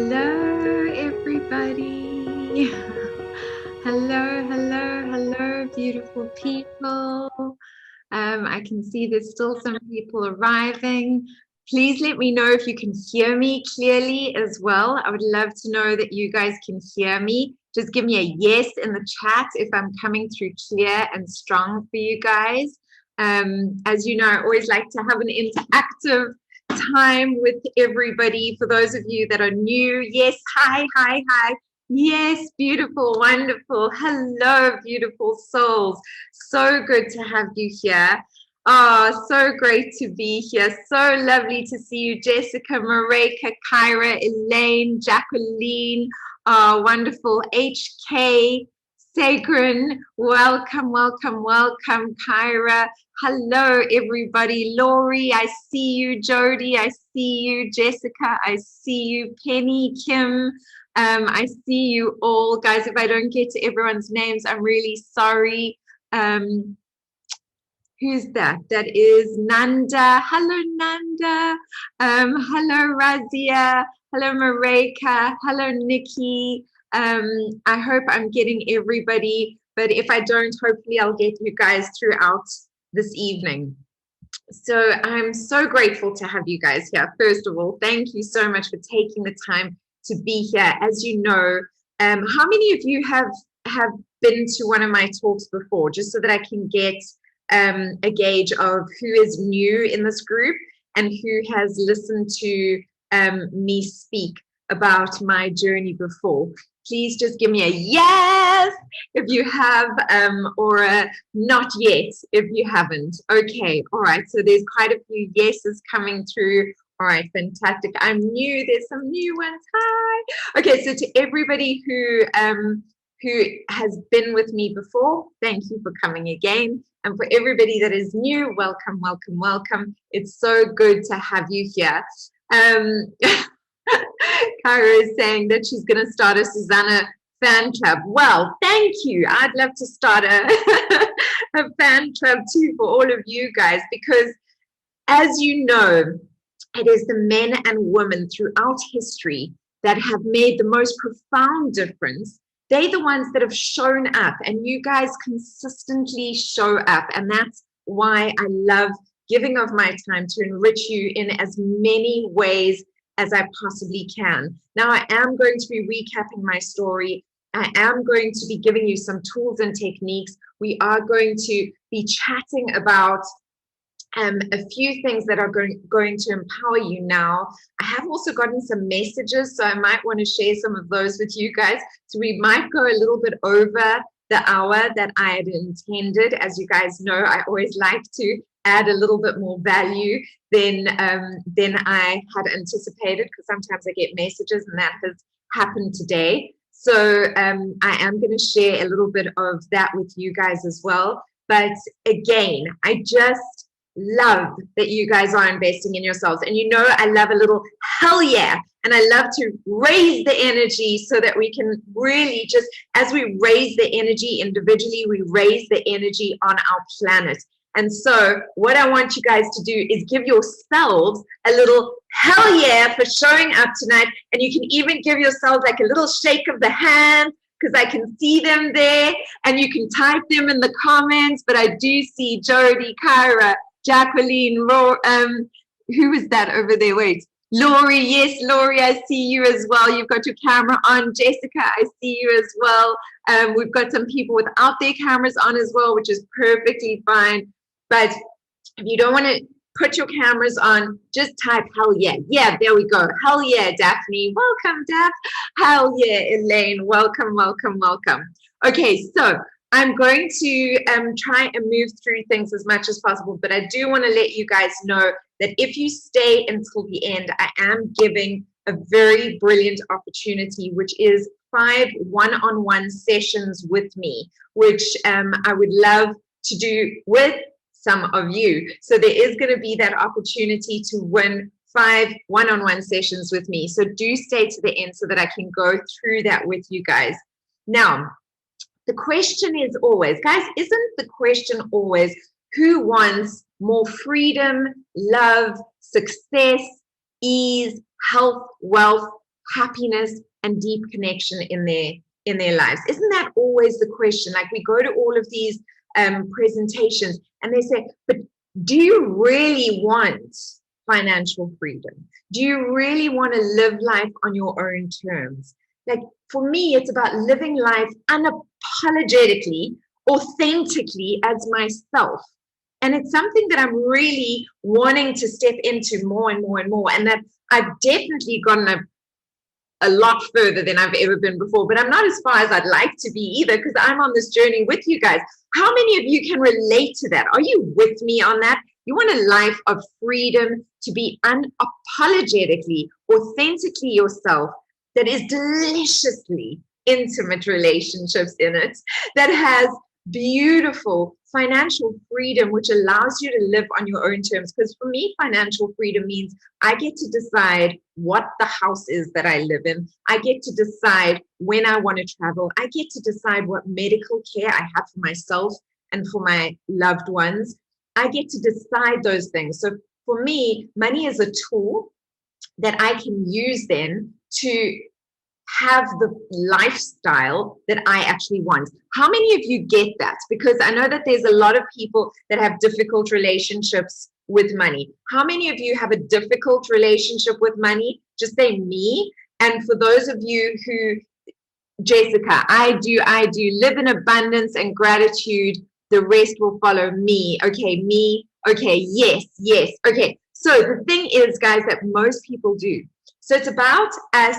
Hello, everybody. Hello, beautiful people. I can see there's still some people arriving. Please let me know if you can hear me clearly as well. I would love to know that you guys can hear me. Just give me a yes in the chat if I'm coming through clear and strong for you guys. As you know, I always like to have an interactive time with everybody. For those of you that are new, yes, hi. Yes, beautiful, wonderful. Hello, beautiful souls. So good to have you here. Oh, so great to be here. So lovely to see you, Jessica, Mareka, Kyra, Elaine, Jacqueline. Oh, wonderful. HK, Sagrin, welcome, Kyra. Hello, everybody. Lori, I see you. Jody, I see you. Jessica, I see you. Penny, Kim, I see you all. Guys, if I don't get to everyone's names, I'm really sorry. Who's that? That is Nanda. Hello, Nanda. Hello, Razia. Hello, Mareka. Hello, Nikki. I hope I'm getting everybody, but if I don't, hopefully I'll get you guys throughout this evening. So I'm so grateful to have you guys here. First of all, thank you so much for taking the time to be here. As you know, how many of you have been to one of my talks before, just so that I can get a gauge of who is new in this group and who has listened to me speak about my journey before? Please just give me a yes if you have, or a not yet if you haven't. Okay, all right, so there's quite a few yeses coming through. All right, fantastic. I'm new. There's some new ones. Hi. Okay, so to everybody who has been with me before, thank you for coming again. And for everybody that is new, welcome. It's so good to have you here. Kyra is saying that she's going to start a Susanna fan club. Well, thank you. I'd love to start a fan club too for all of you guys, because as you know, it is the men and women throughout history that have made the most profound difference. They're the ones that have shown up, and you guys consistently show up. And that's why I love giving of my time to enrich you in as many ways as I possibly can. Now, I am going to be recapping my story. I am going to be giving you some tools and techniques. We are going to be chatting about a few things that are going to empower you now. I have also gotten some messages, so I might want to share some of those with you guys. So we might go a little bit over the hour that I had intended. As you guys know, I always like to add a little bit more value than I had anticipated, because sometimes I get messages, and that has happened today. So I am going to share a little bit of that with you guys as well. But again, I just love that you guys are investing in yourselves. And you know, I love a little hell yeah. And I love to raise the energy so that we can really just, as we raise the energy individually, we raise the energy on our planet. And so what I want you guys to do is give yourselves a little hell yeah for showing up tonight. And you can even give yourselves like a little shake of the hand, because I can see them there, and you can type them in the comments. But I do see Jody, Kyra, Jacqueline, who is that over there? Wait, Lori. Yes, Lori, I see you as well. You've got your camera on. Jessica, I see you as well. We've got some people without their cameras on as well, which is perfectly fine. But if you don't want to put your cameras on, just type hell yeah. Yeah, there we go. Hell yeah, Daphne. Welcome, Daph. Hell yeah, Elaine. Welcome. Okay, so I'm going to try and move through things as much as possible, but I do want to let you guys know that if you stay until the end, I am giving a very brilliant opportunity, which is 5 one-on-one sessions with me, which I would love to do with some of you. So there is going to be that opportunity to win 5 one-on-one sessions with me. So do stay to the end so that I can go through that with you guys. Now, the question is always, guys, isn't the question always, who wants more freedom, love, success, ease, health, wealth, happiness, and deep connection in their lives? Isn't that always the question? Like, we go to all of these presentations and they say, but do you really want financial freedom? Do you really want to live life on your own terms? Like, for me, it's about living life unapologetically, authentically as myself. And it's something that I'm really wanting to step into more and more and more. And that I've definitely gotten a lot further than I've ever been before, but I'm not as far as I'd like to be either, because I'm on this journey with you guys. How many of you can relate to that? Are you with me on that? You want a life of freedom, to be unapologetically, authentically yourself, that is deliciously intimate relationships in it, that has beautiful financial freedom, which allows you to live on your own terms. Because for me, financial freedom means I get to decide what the house is that I live in. I get to decide when I want to travel. I get to decide what medical care I have for myself and for my loved ones. I get to decide those things. So for me, money is a tool that I can use then to have the lifestyle that I actually want. How many of you get that? Because I know that there's a lot of people that have difficult relationships with money. How many of you have a difficult relationship with money? Just say me. And for those of you who, Jessica, I do live in abundance and gratitude. The rest will follow me. Okay, me. Okay, yes. Okay. So the thing is, guys, that most people do. So it's about us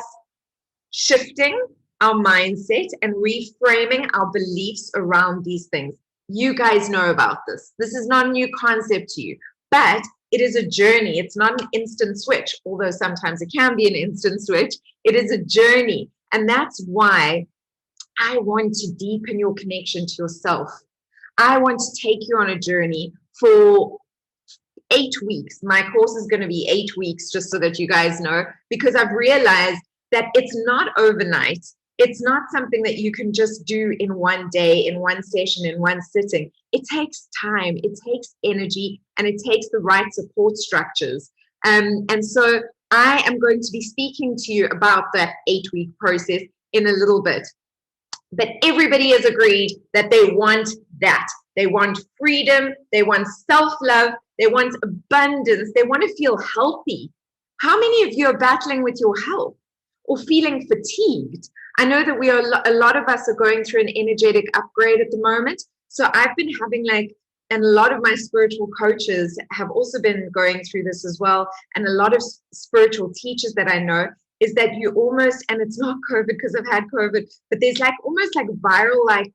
shifting our mindset and reframing our beliefs around these things. You guys know about this. This is not a new concept to you, but it is a journey. It's not an instant switch, although sometimes it can be an instant switch. It is a journey. And that's why I want to deepen your connection to yourself. I want to take you on a journey for 8 weeks. My course is going to be 8 weeks, just so that you guys know, because I've realized that it's not overnight. It's not something that you can just do in one day, in one session, in one sitting. It takes time, it takes energy, and it takes the right support structures. And so I am going to be speaking to you about that 8-week process in a little bit. But everybody has agreed that they want that. They want freedom, they want self-love, they want abundance, they want to feel healthy. How many of you are battling with your health or feeling fatigued? I know that a lot of us are going through an energetic upgrade at the moment. So I've been having and a lot of my spiritual coaches have also been going through this as well. And a lot of spiritual teachers that I know is that you almost, and it's not COVID because I've had COVID, but there's almost viral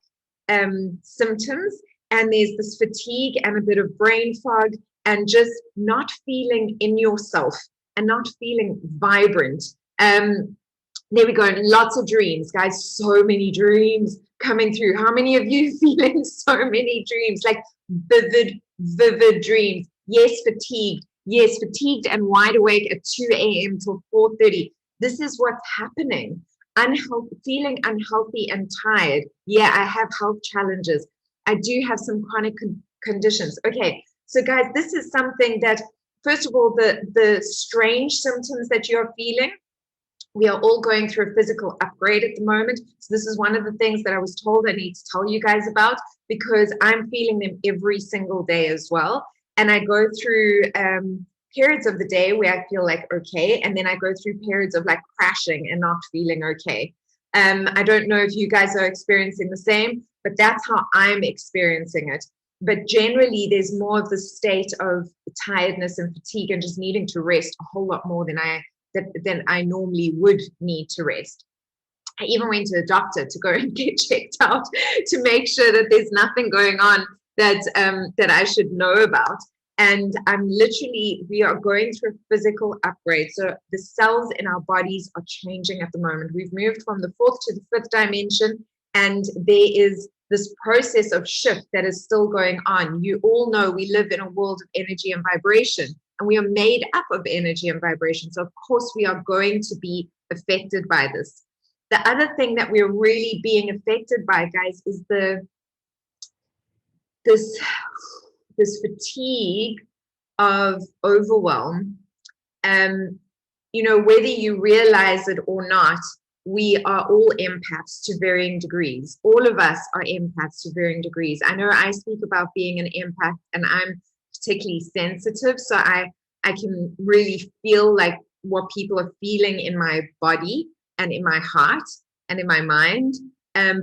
symptoms. And there's this fatigue and a bit of brain fog and just not feeling in yourself and not feeling vibrant. There we go. Lots of dreams, guys. So many dreams coming through. How many of you feeling so many dreams? Vivid dreams. Yes, fatigued. Yes, fatigued and wide awake at 2 a.m. till 4:30. This is what's happening. Feeling unhealthy and tired. Yeah, I have health challenges. I do have some chronic conditions. Okay, so guys, this is something that, first of all, the strange symptoms that you're feeling, we are all going through a physical upgrade at the moment. So this is one of the things that I was told I need to tell you guys about, because I'm feeling them every single day as well. And I go through periods of the day where I feel okay, and then I go through periods of crashing and not feeling okay. I don't know if you guys are experiencing the same, but that's how I'm experiencing it. But generally, there's more of the state of tiredness and fatigue and just needing to rest a whole lot more than I normally would need to rest. I even went to a doctor to go and get checked out to make sure that there's nothing going on that I should know about. And we are going through a physical upgrade. So the cells in our bodies are changing at the moment. We've moved from the 4th to the 5th dimension, and there is this process of shift that is still going on. You all know we live in a world of energy and vibration, and we are made up of energy and vibration. So of course we are going to be affected by this. The other thing that we're really being affected by, guys, is this fatigue of overwhelm. whether you realize it or not, we are all empaths to varying degrees. All of us are empaths to varying degrees. I know I speak about being an empath, and I'm particularly sensitive, so I can really feel like what people are feeling in my body and in my heart and in my mind.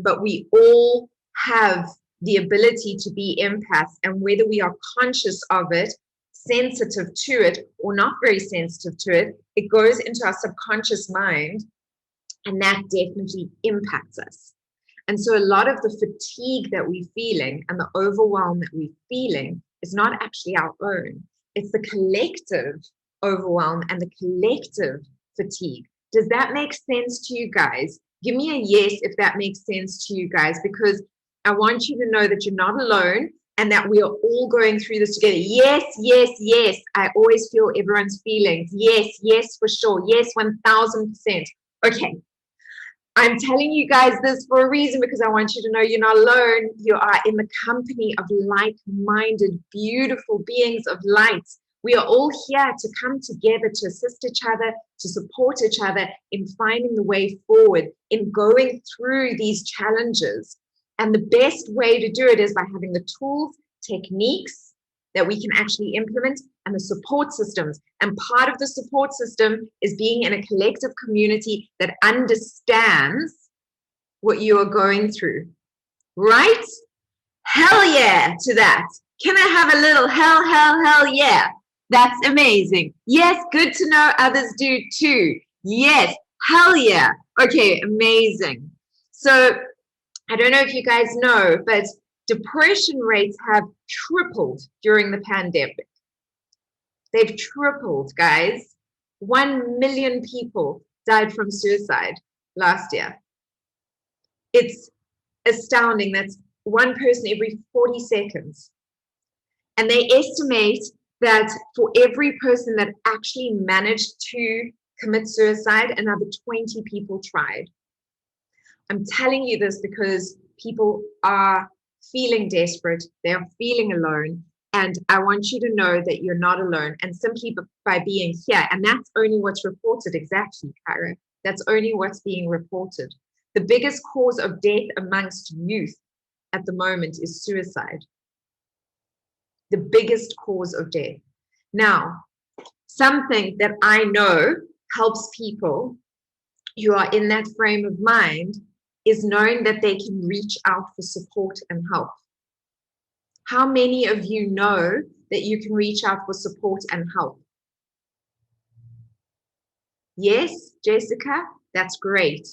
But we all have the ability to be empaths, and whether we are conscious of it, sensitive to it, or not very sensitive to it, it goes into our subconscious mind, and that definitely impacts us. And so a lot of the fatigue that we're feeling and the overwhelm that we're feeling is not actually our own. It's the collective overwhelm and the collective fatigue. Does that make sense to you guys? Give me a yes if that makes sense to you guys, because I want you to know that you're not alone and that we are all going through this together. Yes, yes, yes. I always feel everyone's feelings. Yes, yes, for sure. Yes, 1000%. Okay. I'm telling you guys this for a reason, because I want you to know you're not alone. You are in the company of like-minded, beautiful beings of light. We are all here to come together to assist each other, to support each other in finding the way forward, in going through these challenges. And the best way to do it is by having the tools, techniques that we can actually implement, and the support systems. And part of the support system is being in a collective community that understands what you are going through. Right? Hell yeah to that. Can I have a little hell yeah? That's amazing. Yes, good to know others do too. Yes, hell yeah. Okay, amazing. So I don't know if you guys know, but depression rates have tripled during the pandemic. They've tripled, guys. 1 million people died from suicide last year. It's astounding. That's one person every 40 seconds. And they estimate that for every person that actually managed to commit suicide, another 20 people tried. I'm telling you this because people are feeling desperate, they are feeling alone, and I want you to know that you're not alone. And simply by being here, and that's only what's reported, exactly, Kyra, that's only what's being reported. The biggest cause of death amongst youth at the moment is suicide. The biggest cause of death. Now, something that I know helps people who are in that frame of mind is knowing that they can reach out for support and help. How many of you know that you can reach out for support and help? Yes, Jessica, that's great.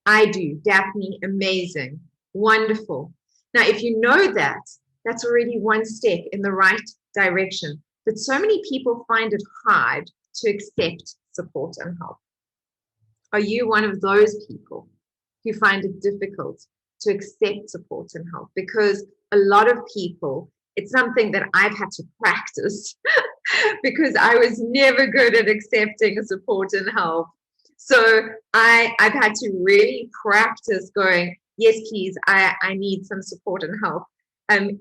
I do. Daphne, amazing. Wonderful. Now, if you know that, that's already one step in the right direction. But so many people find it hard to accept support and help. Are you one of those people who find it difficult to accept support and help? Because a lot of people, it's something that I've had to practice because I was never good at accepting support and help. So I've had to really practice going, yes, please, I need some support and help.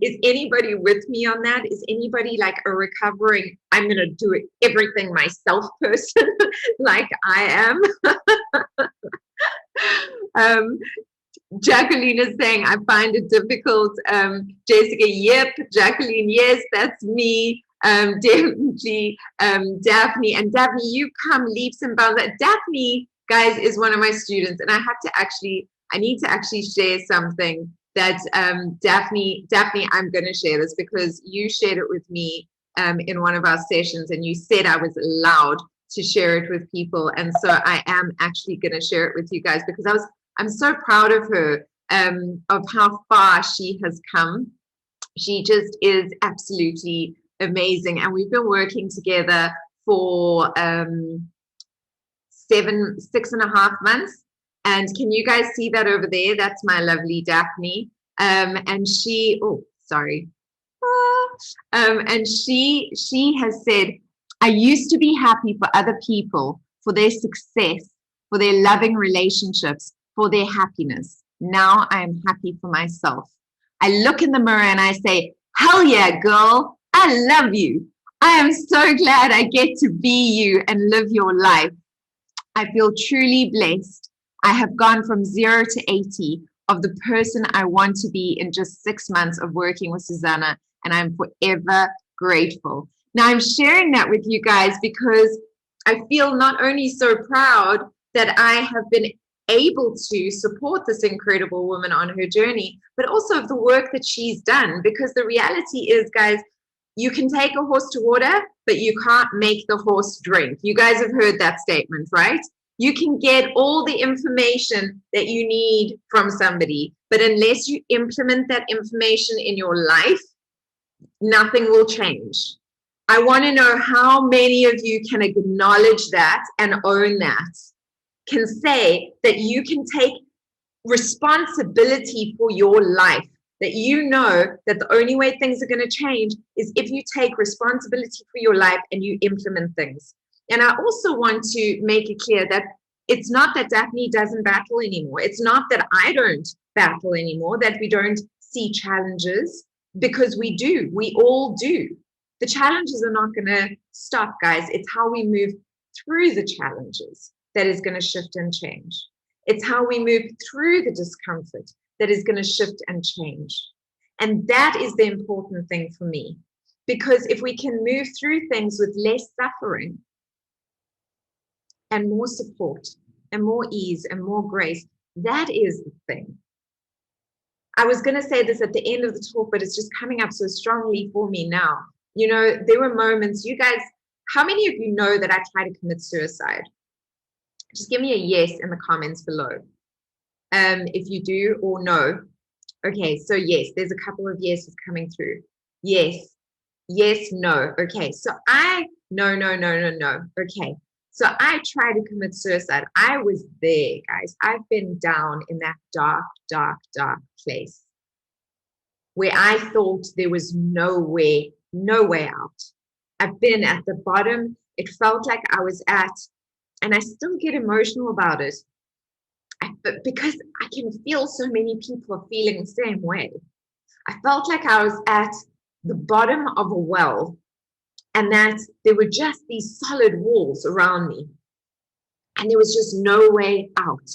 Is anybody with me on that? Is anybody like a recovering, I'm going to do everything myself person like I am? Jacqueline is saying, I find it difficult. Jessica, yep. Jacqueline, yes, that's me. Definitely. Daphne, and Daphne, you come leaps and bounds. Daphne, guys, is one of my students, and I need to actually share something that Daphne, I'm going to share this because you shared it with me in one of our sessions, and you said I was allowed to share it with people, and so I am actually going to share it with you guys because I'm so proud of her, of how far she has come. She just is absolutely amazing, and we've been working together for 6.5 months. And can you guys see that over there? That's my lovely Daphne. And she, and she has said, I used to be happy for other people, for their success, for their loving relationships, for their happiness. Now I am happy for myself. I look in the mirror and I say, hell yeah, girl, I love you. I am so glad I get to be you and live your life. I feel truly blessed. I have gone from 0 to 80 of the person I want to be in just 6 months of working with Susanna, and I'm forever grateful. Now, I'm sharing that with you guys because I feel not only so proud that I have been able to support this incredible woman on her journey, but also of the work that she's done. Because the reality is, guys, you can take a horse to water, but you can't make the horse drink. You guys have heard that statement, right? You can get all the information that you need from somebody, but unless you implement that information in your life, nothing will change. I want to know how many of you can acknowledge that and own that, can say that you can take responsibility for your life, that you know that the only way things are going to change is if you take responsibility for your life and you implement things. And I also want to make it clear that it's not that Daphne doesn't battle anymore. It's not that I don't battle anymore, that we don't see challenges, because we do. We all do. The challenges are not going to stop, guys. It's how we move through the challenges that is going to shift and change. It's how we move through the discomfort that is going to shift and change. And that is the important thing for me. Because if we can move through things with less suffering and more support and more ease and more grace, that is the thing. I was going to say this at the end of the talk, but it's just coming up so strongly for me now. You know, there were moments, you guys, how many of you know that I tried to commit suicide? Just give me a yes in the comments below. If you do or no. Okay, so yes, there's a couple of yeses coming through. Yes, yes, no. Okay, so no. Okay, so I tried to commit suicide. I was there, guys. I've been down in that dark place where I thought there was no way out. I've been at the bottom. It felt like I was at, and I still get emotional about it, because I can feel so many people are feeling the same way. I felt like I was at the bottom of a well, and that there were just these solid walls around me, and there was just no way out.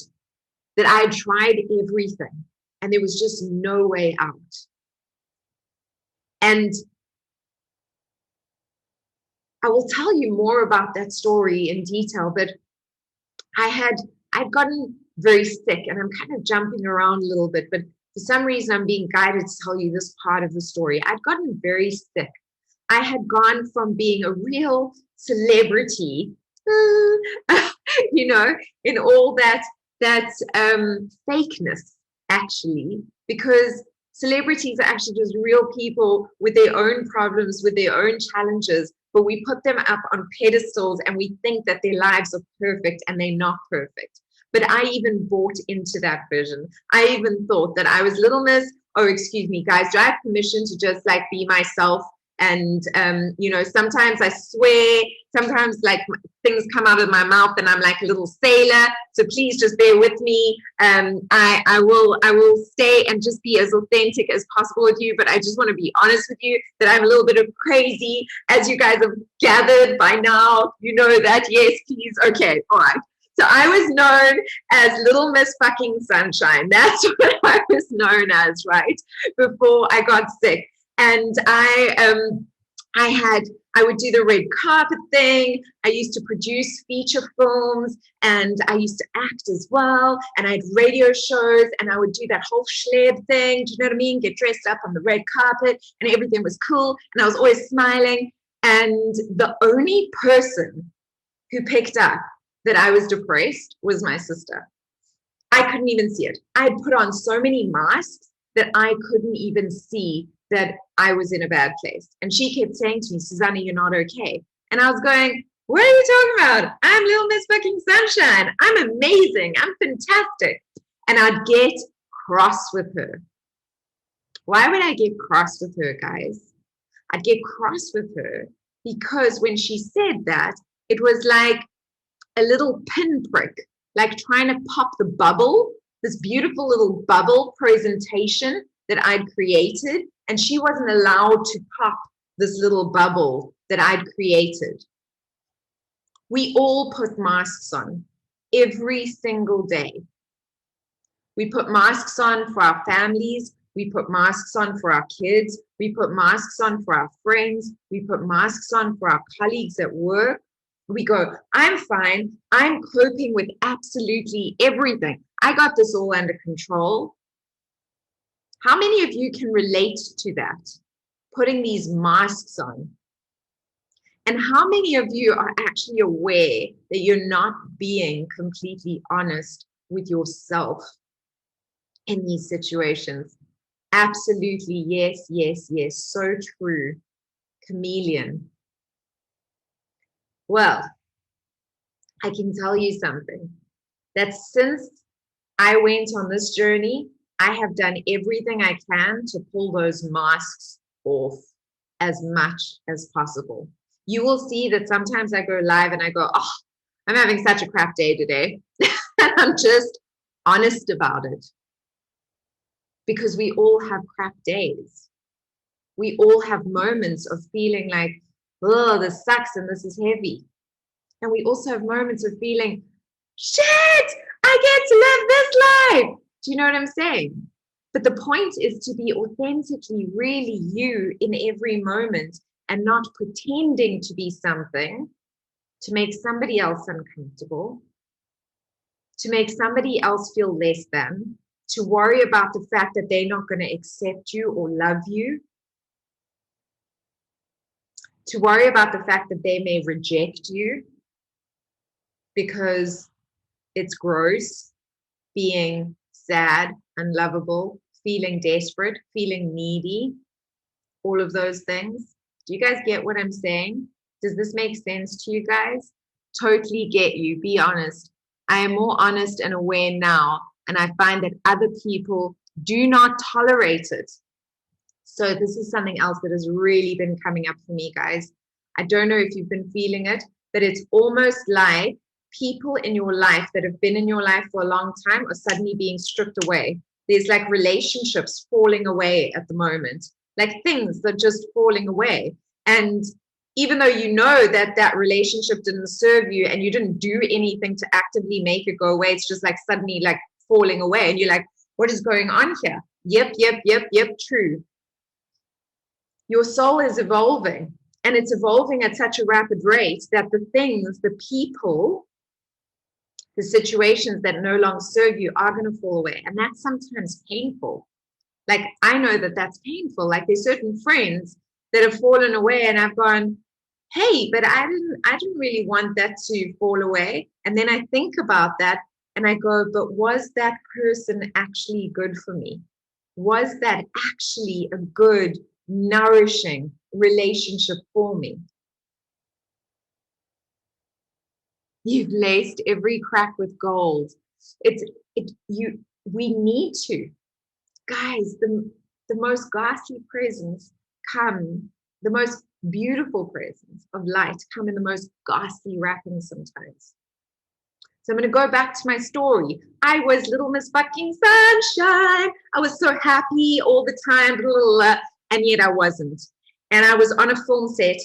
That I had tried everything, and there was just no way out. And I will tell you more about that story in detail, but I'd gotten very sick, and I'm kind of jumping around a little bit, but for some reason I'm being guided to tell you this part of the story. I'd gotten very sick. I had gone from being a real celebrity, you know, in all that fakeness, actually, because celebrities are actually just real people with their own problems, with their own challenges, but we put them up on pedestals and we think that their lives are perfect, and they're not perfect. But I even bought into that vision. I even thought that I was Little Miss. Oh, excuse me, guys, do I have permission to just like be myself? And, you know, sometimes I swear, sometimes like things come out of my mouth and I'm like a little sailor. So please just bear with me. I will stay and just be as authentic as possible with you. But I just want to be honest with you that I'm a little bit of crazy, as you guys have gathered by now. You know that. Yes, please. Okay. All right. So I was known as Little Miss fucking Sunshine. That's what I was known as, right? Before I got sick. And I would do the red carpet thing. I used to produce feature films, and I used to act as well. And I had radio shows, and I would do that whole schleb thing. Do you know what I mean? Get dressed up on the red carpet, and everything was cool. And I was always smiling. And the only person who picked up that I was depressed was my sister. I couldn't even see it. I had put on so many masks that I couldn't even see that I was in a bad place. And she kept saying to me, Susanna, you're not okay. And I was going, what are you talking about? I'm Little Miss fucking Sunshine. I'm amazing. I'm fantastic. And I'd get cross with her. Why would I get cross with her, guys? I'd get cross with her because when she said that, it was like a little pinprick, like trying to pop the bubble, this beautiful little bubble presentation that I'd created. And she wasn't allowed to pop this little bubble that I'd created. We all put masks on every single day. We put masks on for our families. We put masks on for our kids. We put masks on for our friends. We put masks on for our colleagues at work. We go, I'm fine. I'm coping with absolutely everything. I got this all under control. How many of you can relate to that? Putting these masks on. And how many of you are actually aware that you're not being completely honest with yourself in these situations? Absolutely, yes, yes, yes. So true. Chameleon. Well, I can tell you something, that since I went on this journey, I have done everything I can to pull those masks off as much as possible. You will see that sometimes I go live and I go, oh, I'm having such a crap day today. And I'm just honest about it. Because we all have crap days. We all have moments of feeling like, oh, this sucks and this is heavy. And we also have moments of feeling, shit, I get to live this life. Do you know what I'm saying? But the point is to be authentically really you in every moment and not pretending to be something to make somebody else uncomfortable, to make somebody else feel less than, to worry about the fact that they're not going to accept you or love you, to worry about the fact that they may reject you because it's gross, being sad, unlovable, feeling desperate, feeling needy, all of those things. Do you guys get what I'm saying? Does this make sense to you guys? Totally get you. Be honest. I am more honest and aware now, and I find that other people do not tolerate it. So this is something else that has really been coming up for me, guys. I don't know if you've been feeling it, but it's almost like people in your life that have been in your life for a long time are suddenly being stripped away. There's like relationships falling away at the moment, like things that are just falling away. And even though you know that that relationship didn't serve you and you didn't do anything to actively make it go away, it's just like suddenly like falling away. And you're like, what is going on here? Yep, true. Your soul is evolving, and it's evolving at such a rapid rate that the things, the people, the situations that no longer serve you are going to fall away. And that's sometimes painful. Like, I know that that's painful. Like, there's certain friends that have fallen away and I've gone, hey, but I didn't really want that to fall away. And then I think about that and I go, but was that person actually good for me? Was that actually a good, nourishing relationship for me? You've laced every crack with gold. We need to. Guys, the most ghastly presents come, the most beautiful presents of light come in the most ghastly wrappings sometimes. So I'm going to go back to my story. I was little Miss fucking Sunshine. I was so happy all the time, and yet I wasn't. And I was on a film set,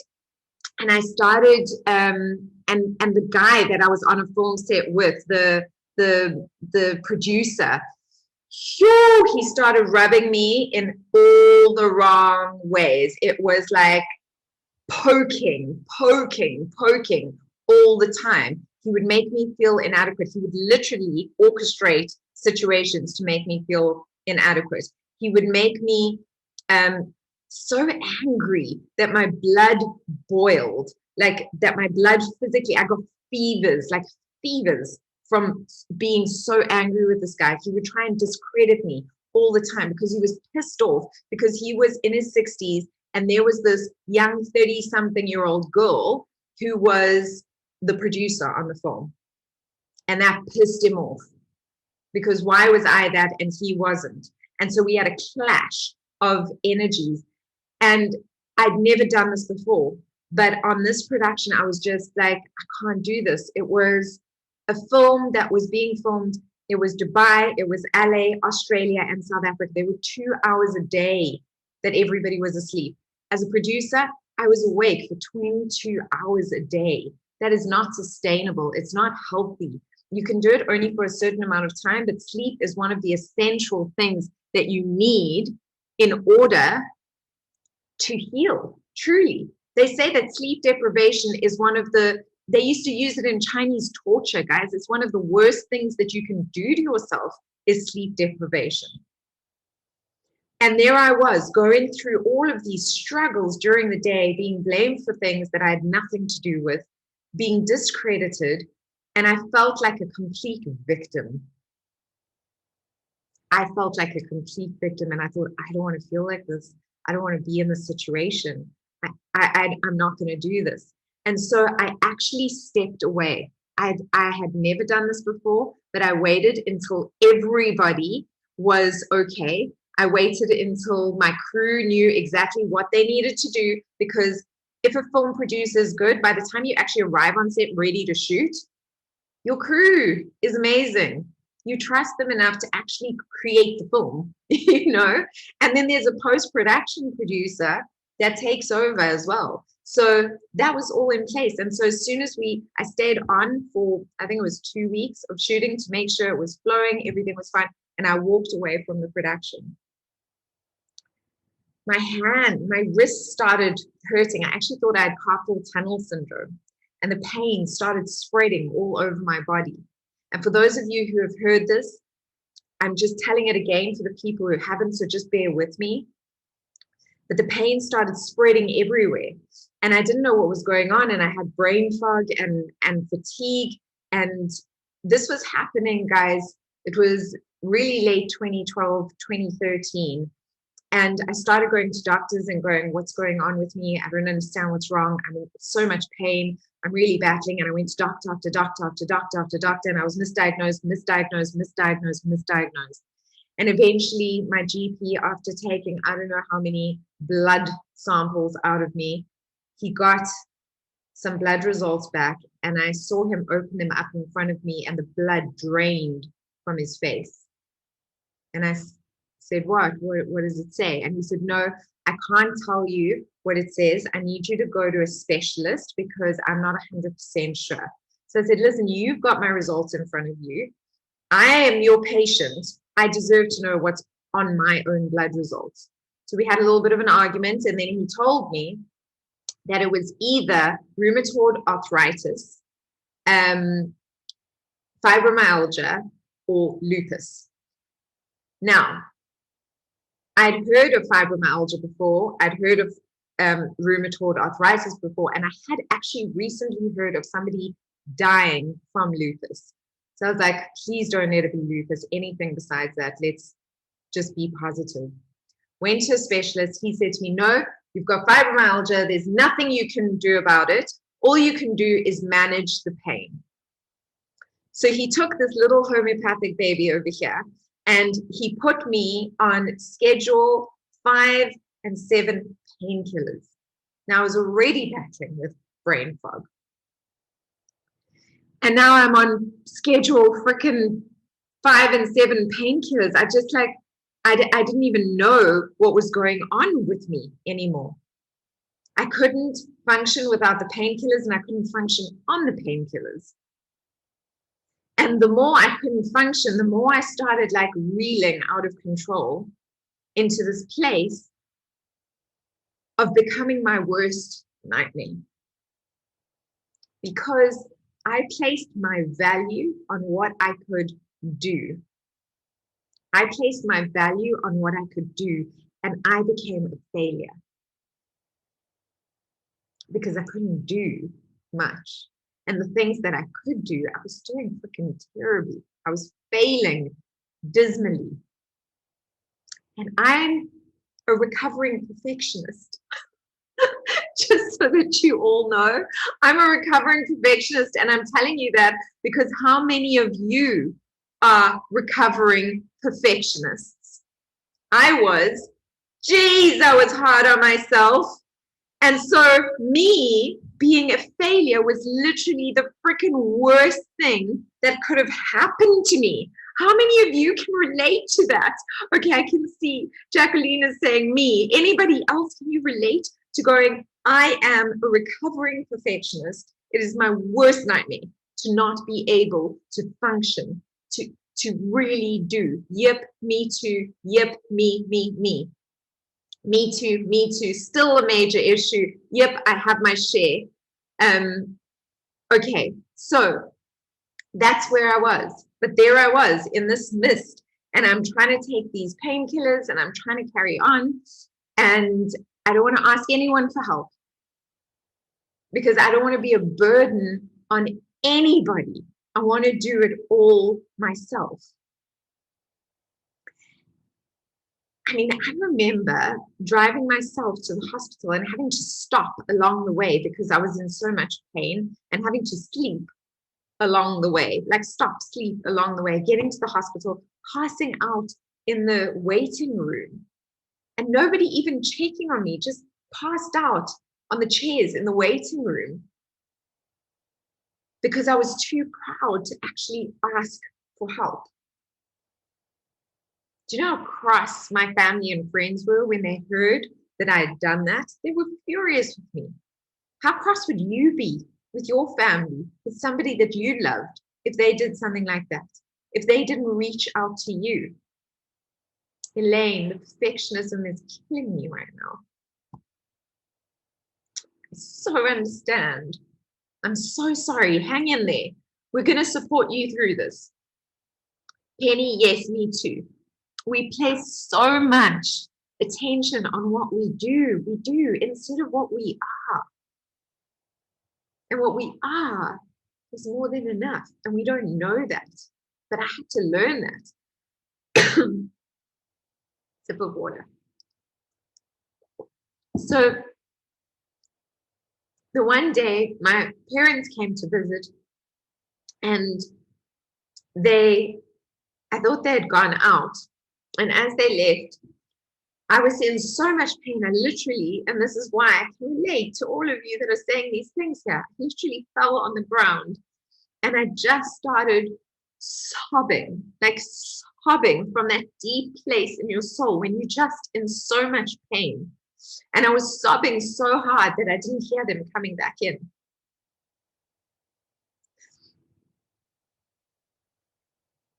and I started, and the guy that I was on a film set with, the producer, he started rubbing me in all the wrong ways. It was like poking all the time. He would make me feel inadequate. He would literally orchestrate situations to make me feel inadequate. He would make me so angry that my blood boiled, like that my blood physically, I got fevers from being so angry with this guy. He would try and discredit me all the time because he was pissed off, because he was in his 60s and there was this young 30-something-year-old girl who was the producer on the film. And that pissed him off, because why was I that and he wasn't? And so we had a clash of energies. And I'd never done this before. But on this production, I was just like, I can't do this. It was a film that was being filmed. It was Dubai, it was LA, Australia, and South Africa. There were 2 hours a day that everybody was asleep. As a producer, I was awake for 22 hours a day. That is not sustainable. It's not healthy. You can do it only for a certain amount of time, but sleep is one of the essential things that you need in order to heal, truly. They say that sleep deprivation is one of they used to use it in Chinese torture, guys. It's one of the worst things that you can do to yourself is sleep deprivation. And there I was going through all of these struggles during the day, being blamed for things that I had nothing to do with, being discredited, and I felt like a complete victim. I felt like a complete victim, and I thought, I don't want to feel like this. I don't want to be in this situation. I'm not going to do this. And so I actually stepped away. I had never done this before, but I waited until everybody was okay. I waited until my crew knew exactly what they needed to do, because if a film producer is good, by the time you actually arrive on set ready to shoot, your crew is amazing. You trust them enough to actually create the film, and then there's a post-production producer that takes over as well. So that was all in place. And so as soon as I stayed on for, I think it was 2 weeks of shooting to make sure it was flowing, everything was fine. And I walked away from the production. My wrist started hurting. I actually thought I had carpal tunnel syndrome, and the pain started spreading all over my body. And for those of you who have heard this, I'm just telling it again for the people who haven't, so just bear with me. But the pain started spreading everywhere, and I didn't know what was going on, and I had brain fog and fatigue, and this was happening, guys. It was really late 2012, 2013. And I started going to doctors and going, what's going on with me? I don't understand what's wrong. I'm in so much pain. I'm really battling. And I went to doctor after doctor after doctor after doctor. And I was misdiagnosed. And eventually my GP, after taking, I don't know how many blood samples out of me, he got some blood results back. And I saw him open them up in front of me, and the blood drained from his face. And I said, what does it say? And he said, no, I can't tell you what it says. I need you to go to a specialist because I'm not 100% sure. So I said, listen, you've got my results in front of you. I am your patient. I deserve to know what's on my own blood results. So we had a little bit of an argument, and then he told me that it was either rheumatoid arthritis, fibromyalgia, or lupus. Now, I'd heard of fibromyalgia before. I'd heard of rheumatoid arthritis before, and I had actually recently heard of somebody dying from lupus. So I was like, please don't let it be lupus, anything besides that. Let's just be positive. Went to a specialist. He said to me, no, you've got fibromyalgia. There's nothing you can do about it. All you can do is manage the pain. So he took this little homeopathic baby over here, and he put me on schedule 5 and 7 painkillers. Now I was already battling with brain fog. And now I'm on schedule freaking 5 and 7 painkillers. I didn't even know what was going on with me anymore. I couldn't function without the painkillers, and I couldn't function on the painkillers. And the more I couldn't function, the more I started like reeling out of control into this place of becoming my worst nightmare. Because I placed my value on what I could do. I placed my value on what I could do, and I became a failure because I couldn't do much. And the things that I could do, I was doing freaking terribly. I was failing dismally. And I'm a recovering perfectionist. Just so that you all know, I'm a recovering perfectionist, and I'm telling you that because how many of you are recovering perfectionists? I was. Geez, I was hard on myself. And so me being a failure was literally the freaking worst thing that could have happened to me. How many of you can relate to that? Okay, I can see Jacqueline is saying me. Anybody else, can you relate to going, I am a recovering perfectionist. It is my worst nightmare to not be able to function, to really do. Yep, me too. Yep, me. Me too, me too. Still a major issue. Yep, I have my share. Okay, so that's where I was. But there I was in this mist, and I'm trying to take these painkillers and I'm trying to carry on. And I don't want to ask anyone for help because I don't want to be a burden on anybody. I want to do it all myself. I mean, I remember driving myself to the hospital and having to stop along the way because I was in so much pain, and having to sleep along the way, like stop, sleep along the way, getting to the hospital, passing out in the waiting room, and nobody even checking on me, just passed out on the chairs in the waiting room because I was too proud to actually ask for help. Do you know how cross my family and friends were when they heard that I had done that? They were furious with me. How cross would you be with your family, with somebody that you loved, if they did something like that? If they didn't reach out to you? Elaine, the perfectionism is killing me right now. I so understand. I'm so sorry. Hang in there. We're going to support you through this. Penny, yes, me too. We place so much attention on what we do, instead of what we are. And what we are is more than enough. And we don't know that. But I had to learn that. Sip of water. So the one day my parents came to visit, and I thought they had gone out. And as they left, I was in so much pain. I literally, and this is why I can relate to all of you that are saying these things here, I literally fell on the ground and I just started sobbing, like sobbing from that deep place in your soul when you're just in so much pain. And I was sobbing so hard that I didn't hear them coming back in.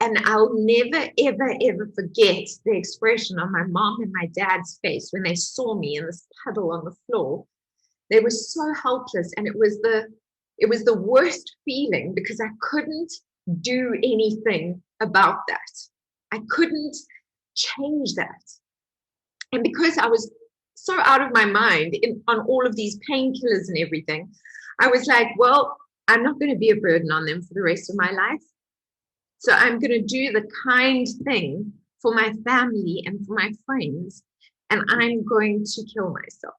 And I'll never, ever, ever forget the expression on my mom and my dad's face when they saw me in this puddle on the floor. They were so helpless, and it was the worst feeling because I couldn't do anything about that. I couldn't change that. And because I was so out of my mind on all of these painkillers and everything, I was like, well, I'm not going to be a burden on them for the rest of my life. So I'm going to do the kind thing for my family and for my friends, and I'm going to kill myself.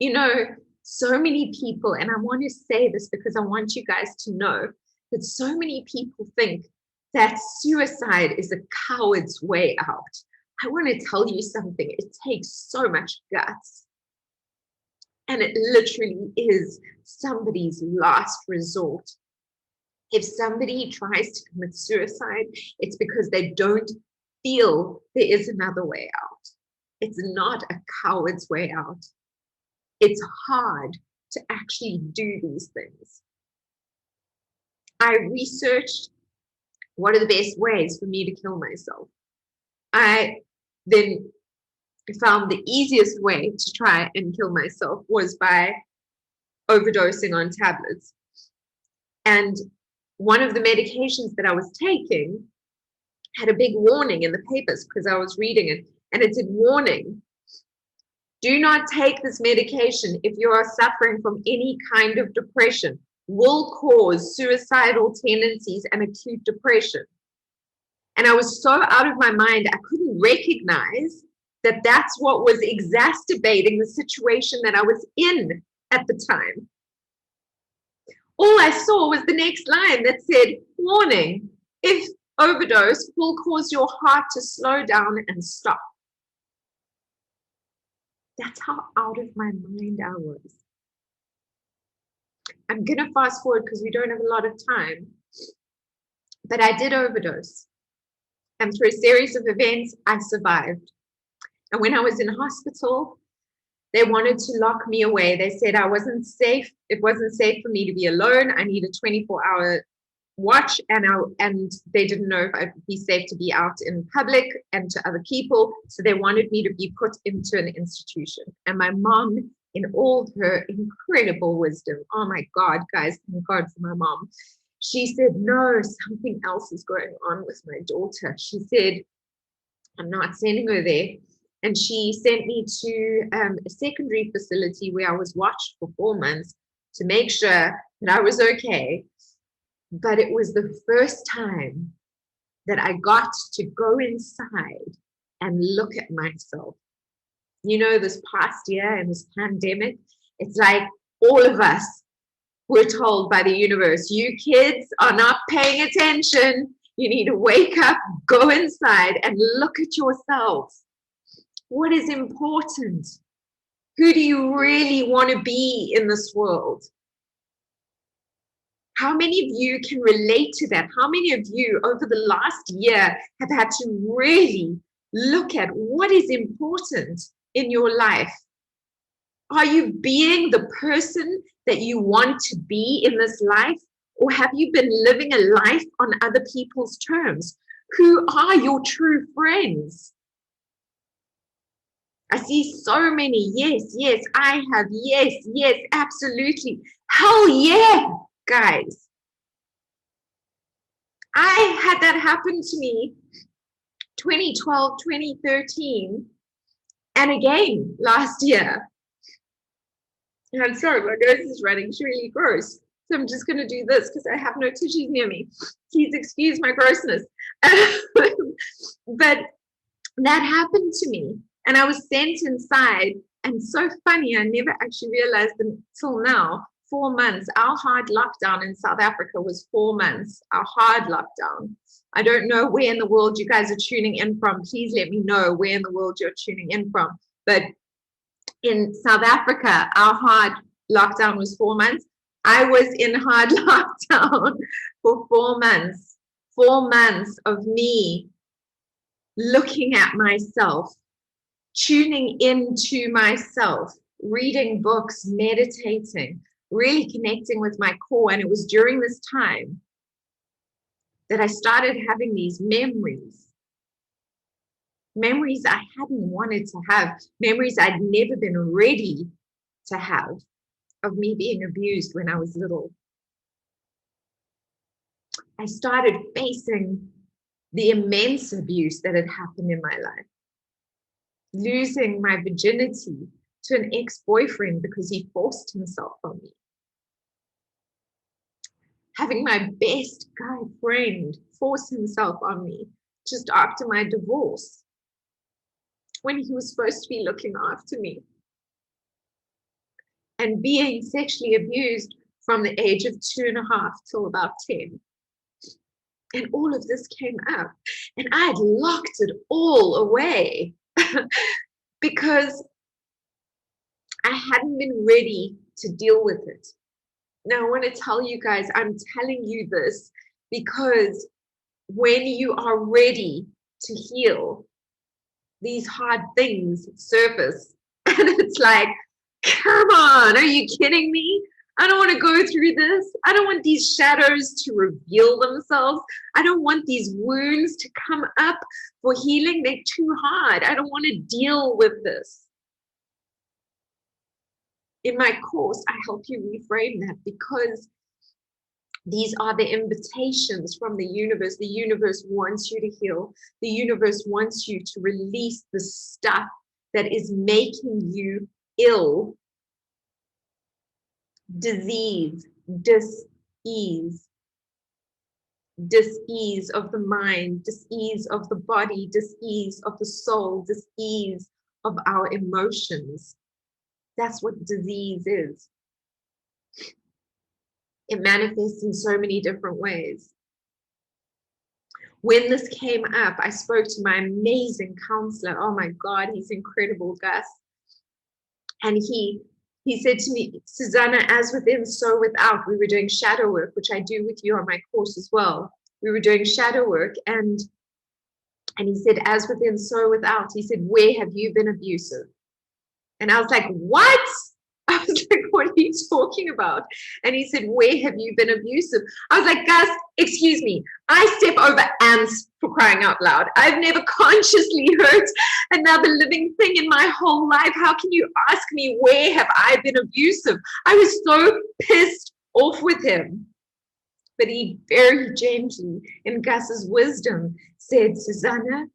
You know, so many people, and I want to say this because I want you guys to know that so many people think that suicide is a coward's way out. I want to tell you something. It takes so much guts. And it literally is somebody's last resort. If somebody tries to commit suicide, it's because they don't feel there is another way out. It's not a coward's way out. It's hard to actually do these things. I researched what are the best ways for me to kill myself. I then found the easiest way to try and kill myself was by overdosing on tablets. And one of the medications that I was taking had a big warning in the papers because I was reading it, and it said, warning, do not take this medication if you are suffering from any kind of depression, will cause suicidal tendencies and acute depression. And I was so out of my mind, I couldn't recognize that that's what was exacerbating the situation that I was in at the time. All I saw was the next line that said, warning, if overdose will cause your heart to slow down and stop. That's how out of my mind I was. I'm going to fast forward because we don't have a lot of time. But I did overdose. And through a series of events, I survived. And when I was in hospital, They wanted to lock me away. They said I wasn't safe. It wasn't safe for me to be alone. I need a 24-hour watch, and they didn't know if I'd be safe to be out in public and to other people. So they wanted me to be put into an institution. And my mom, in all her incredible wisdom, oh my God, guys, thank God for my mom. She said, no, something else is going on with my daughter. She said, I'm not sending her there. And she sent me to a secondary facility where I was watched for 4 months to make sure that I was okay. But it was the first time that I got to go inside and look at myself. You know, this past year and this pandemic, it's like all of us were told by the universe, you kids are not paying attention. You need to wake up, go inside and look at yourselves. What is important? Who do you really want to be in this world? How many of you can relate to that? How many of you over the last year have had to really look at what is important in your life? Are you being the person that you want to be in this life? Or have you been living a life on other people's terms? Who are your true friends? I see so many, yes, yes, I have, yes, yes, absolutely. Hell yeah, guys. I had that happen to me 2012, 2013, and again last year. And I'm sorry, my nose is running. It's really gross. So I'm just going to do this because I have no tissues near me. Please excuse my grossness. But that happened to me. And I was sent inside. And so funny, I never actually realized until now, 4 months. Our hard lockdown in South Africa was 4 months. Our hard lockdown. I don't know where in the world you guys are tuning in from. Please let me know where in the world you're tuning in from. But in South Africa, our hard lockdown was 4 months. I was in hard lockdown for 4 months. 4 months of me looking at myself, tuning into myself, reading books, meditating, really connecting with my core. And it was during this time that I started having these memories I hadn't wanted to have, memories I'd never been ready to have of me being abused when I was little. I started facing the immense abuse that had happened in my life. Losing my virginity to an ex-boyfriend because he forced himself on me. Having my best guy friend force himself on me just after my divorce, when he was supposed to be looking after me. And being sexually abused from the age of 2.5 till about 10. And all of this came up. And I had locked it all away because I hadn't been ready to deal with it. Now, I want to tell you guys, I'm telling you this because when you are ready to heal, these hard things surface. And it's like, come on, are you kidding me? I don't want to go through this. I don't want these shadows to reveal themselves. I don't want these wounds to come up for healing. They're too hard. I don't want to deal with this. In my course, I help you reframe that because these are the invitations from the universe. The universe wants you to heal. The universe wants you to release the stuff that is making you ill. Disease, dis-ease. Dis-ease of the mind, dis-ease of the body, dis-ease of the soul, dis-ease of our emotions. That's what disease is. It manifests in so many different ways. When this came up, I spoke to my amazing counselor. Oh my God, he's incredible, Gus. And he said to me, Susanna, as within, so without. We were doing shadow work, which I do with you on my course as well. We were doing shadow work, and he said, as within, so without. He said, where have you been abusive? And I was like, what? I was like, what are you talking about? And he said, where have you been abusive? I was like, Gus, excuse me. I step over ants, for crying out loud. I've never consciously hurt another living thing in my whole life. How can you ask me, where have I been abusive? I was so pissed off with him. But he very gently, in Gus's wisdom, said, Susanna,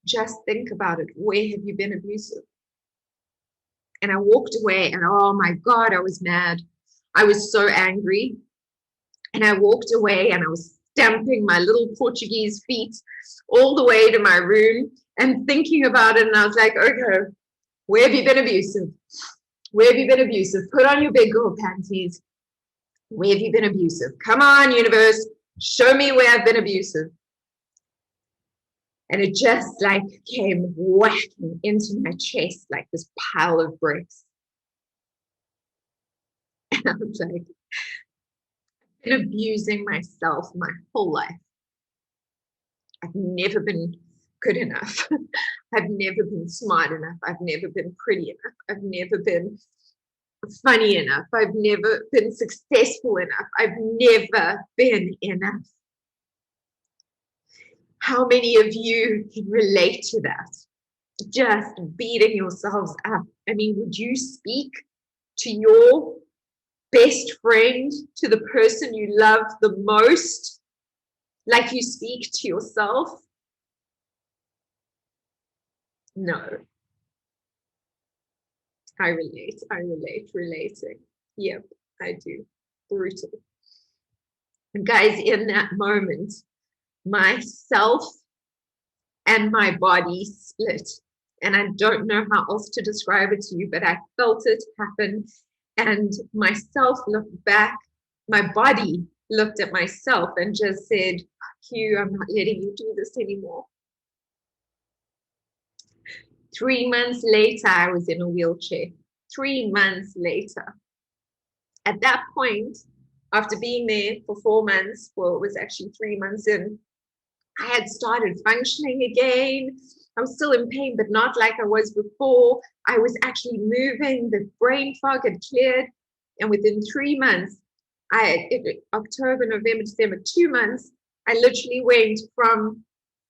just think about it. Where have you been abusive? And I walked away, and oh my God, I was mad. I was so angry. And I walked away, and I was stamping my little Portuguese feet all the way to my room and thinking about it. And I was like, okay, where have you been abusive? Where have you been abusive? Put on your big girl panties. Where have you been abusive? Come on, universe, show me where I've been abusive. And it just like came whacking into my chest like this pile of bricks. And I was like, I've been abusing myself my whole life. I've never been good enough. I've never been smart enough. I've never been pretty enough. I've never been funny enough. I've never been successful enough. I've never been enough. How many of you can relate to that? Just beating yourselves up. I mean, would you speak to your best friend, to the person you love the most, like you speak to yourself? No. I relate, relating. Yep, I do. Brutal. And guys, in that moment, myself and my body split. And I don't know how else to describe it to you, but I felt it happen. And myself looked back, my body looked at myself and just said, fuck you, I'm not letting you do this anymore. 3 months later, I was in a wheelchair. 3 months later. At that point, after being there for 4 months, well, it was actually 3 months in, I had started functioning again. I was still in pain, but not like I was before. I was actually moving. The brain fog had cleared. And within 3 months, October, November, December, 2 months, I literally went from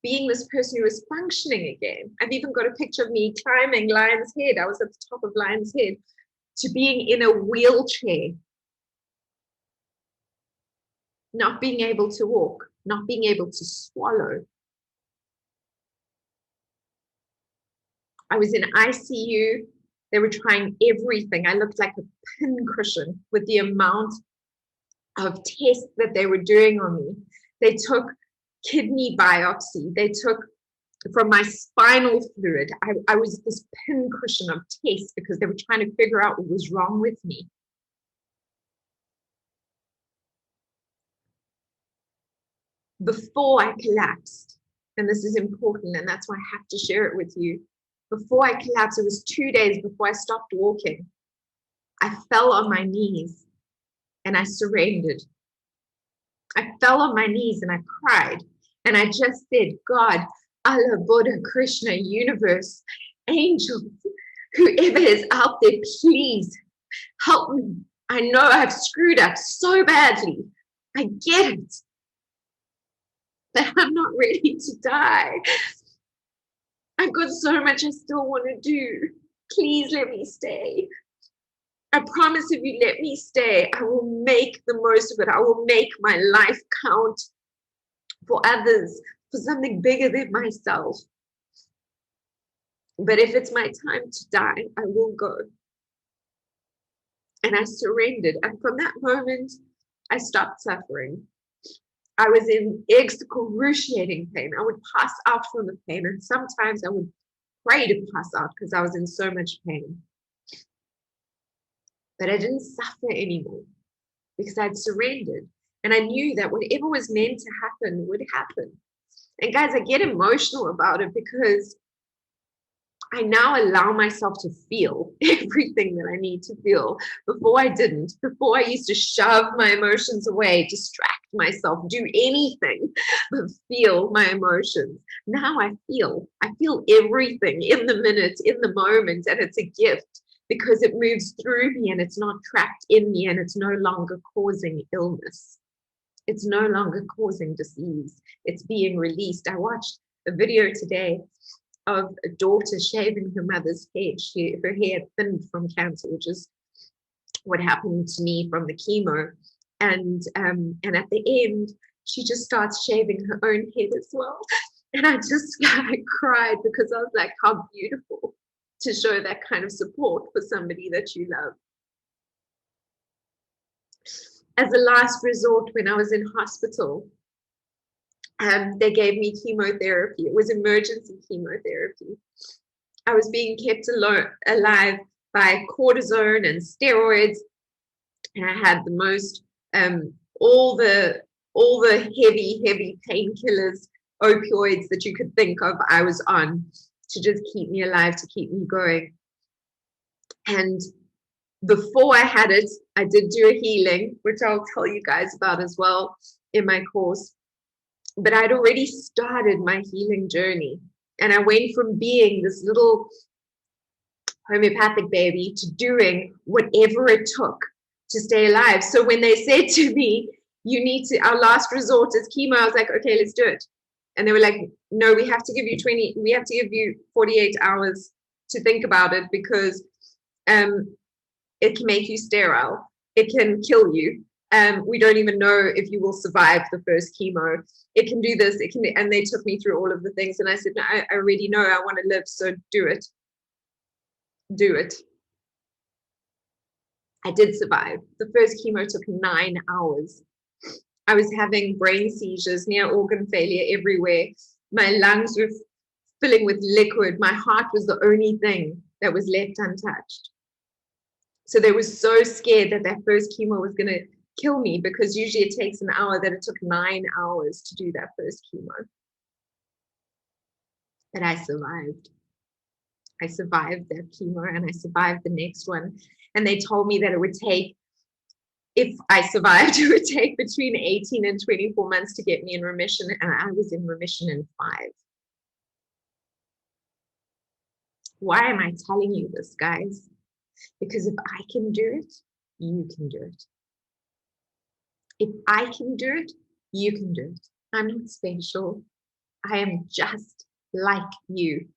being this person who was functioning again. I've even got a picture of me climbing Lion's Head. I was at the top of Lion's Head, to being in a wheelchair, not being able to walk, not being able to swallow. I was in ICU. They were trying everything. I looked like a pincushion with the amount of tests that they were doing on me. They took kidney biopsy. They took from my spinal fluid. I was this pincushion of tests because they were trying to figure out what was wrong with me. Before I collapsed, and this is important, and that's why I have to share it with you. Before I collapsed, it was 2 days before I stopped walking. I fell on my knees and I surrendered. I fell on my knees and I cried. And I just said, God, Allah, Buddha, Krishna, universe, angels, whoever is out there, please help me. I know I've screwed up so badly. I get it. But I'm not ready to die. I've got so much I still want to do. Please let me stay. I promise if you let me stay, I will make the most of it. I will make my life count for others, for something bigger than myself. But if it's my time to die, I will go. And I surrendered. And from that moment, I stopped suffering. I was in excruciating pain. I would pass out from the pain. And sometimes I would pray to pass out because I was in so much pain. But I didn't suffer anymore because I'd surrendered. And I knew that whatever was meant to happen would happen. And guys, I get emotional about it because I now allow myself to feel everything that I need to feel. Before I didn't. Before I used to shove my emotions away, distract myself, do anything but feel my emotions. Now I feel everything in the minute, in the moment, and it's a gift because it moves through me and it's not trapped in me, and it's no longer causing illness. It's no longer causing disease. It's being released. I watched a video today of a daughter shaving her mother's head. Her hair thinned from cancer, which is what happened to me from the chemo. And at the end, she just starts shaving her own head as well. And I cried, because I was like, how beautiful to show that kind of support for somebody that you love. As a last resort, when I was in hospital, they gave me chemotherapy. It was emergency chemotherapy. I was being kept alive by cortisone and steroids, and I had the most all the heavy painkillers, opioids that you could think of. I was on to just keep me alive, to keep me going. And before I had it, I did do a healing, which I'll tell you guys about as well in my course. But I'd already started my healing journey, and I went from being this little homeopathic baby to doing whatever it took to stay alive. So when they said to me, you need to, our last resort is chemo, I was like, okay, let's do it. And they were like, no, we have to give you 48 hours to think about it, because it can make you sterile. It can kill you. We don't even know if you will survive the first chemo. It can do this. It can, and they took me through all of the things. And I said, no, I already know I want to live. So do it. Do it. I did survive. The first chemo took 9 hours. I was having brain seizures, near organ failure everywhere. My lungs were filling with liquid. My heart was the only thing that was left untouched. So they were so scared that that first chemo was going to kill me, because usually it takes an hour, that it took 9 hours to do that first chemo. But I survived. I survived that chemo, and I survived the next one. And they told me that it would take, if I survived, it would take between 18 and 24 months to get me in remission. And I was in remission in 5. Why am I telling you this, guys? Because if I can do it, you can do it. If I can do it, you can do it. I'm not special. I am just like you.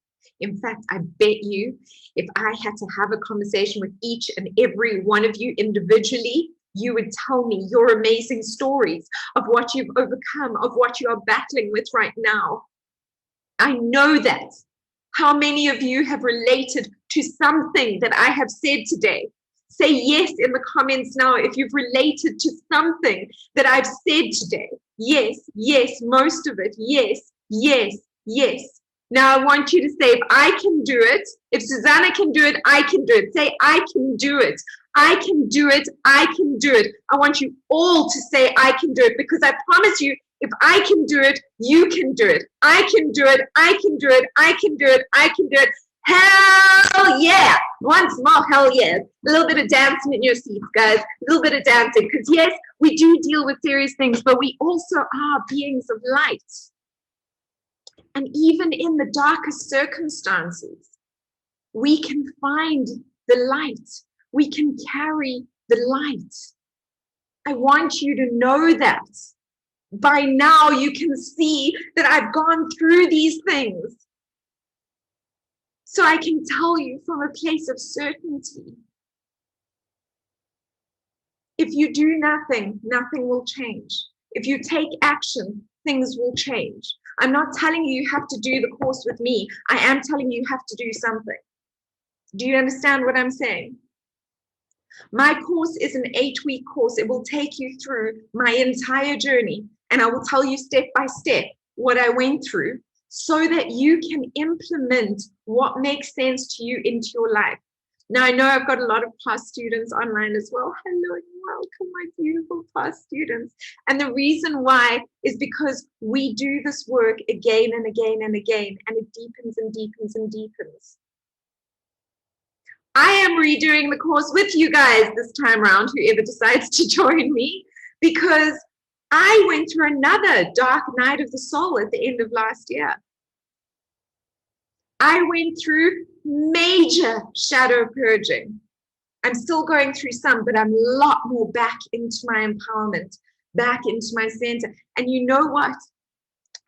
In fact, I bet you, if I had to have a conversation with each and every one of you individually, you would tell me your amazing stories of what you've overcome, of what you are battling with right now. I know that. How many of you have related to something that I have said today? Say yes in the comments now if you've related to something that I've said today. Yes, yes, most of it. Yes, yes, yes. Now I want you to say, if I can do it, if Susanna can do it, I can do it. Say, I can do it. I can do it. I can do it. I want you all to say, I can do it, because I promise you, if I can do it, you can do it. I can do it. I can do it. I can do it. I can do it. Hell yeah. Once more, hell yeah. A little bit of dancing in your seats, guys. A little bit of dancing. Because yes, we do deal with serious things, but we also are beings of light. And even in the darkest circumstances, we can find the light. We can carry the light. I want you to know that. By now, you can see that I've gone through these things. So I can tell you from a place of certainty. If you do nothing, nothing will change. If you take action, things will change. I'm not telling you you have to do the course with me. I am telling you you have to do something. Do you understand what I'm saying? My course is an 8-week course. It will take you through my entire journey, and I will tell you step by step what I went through, so that you can implement what makes sense to you into your life. Now, I know I've got a lot of past students online as well. Hello and welcome, my beautiful past students. And the reason why is because we do this work again and again and again, and it deepens and deepens and deepens. I am redoing the course with you guys this time around, whoever decides to join me, because I went through another dark night of the soul at the end of last year. I went through major shadow purging. I'm still going through some, but I'm a lot more back into my empowerment, back into my center. And you know what?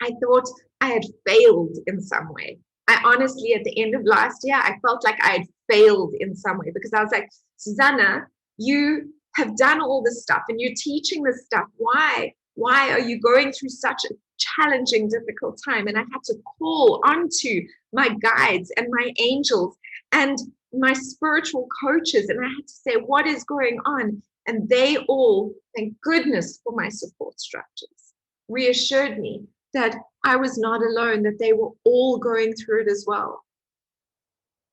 I thought I had failed in some way. I honestly, at the end of last year, I felt like I had failed in some way, because I was like, Susanna, you have done all this stuff and you're teaching this stuff. Why? Why are you going through such a challenging, difficult time? And I had to call onto my guides and my angels and my spiritual coaches. And I had to say, what is going on? And they all, thank goodness for my support structures, reassured me that I was not alone, that they were all going through it as well.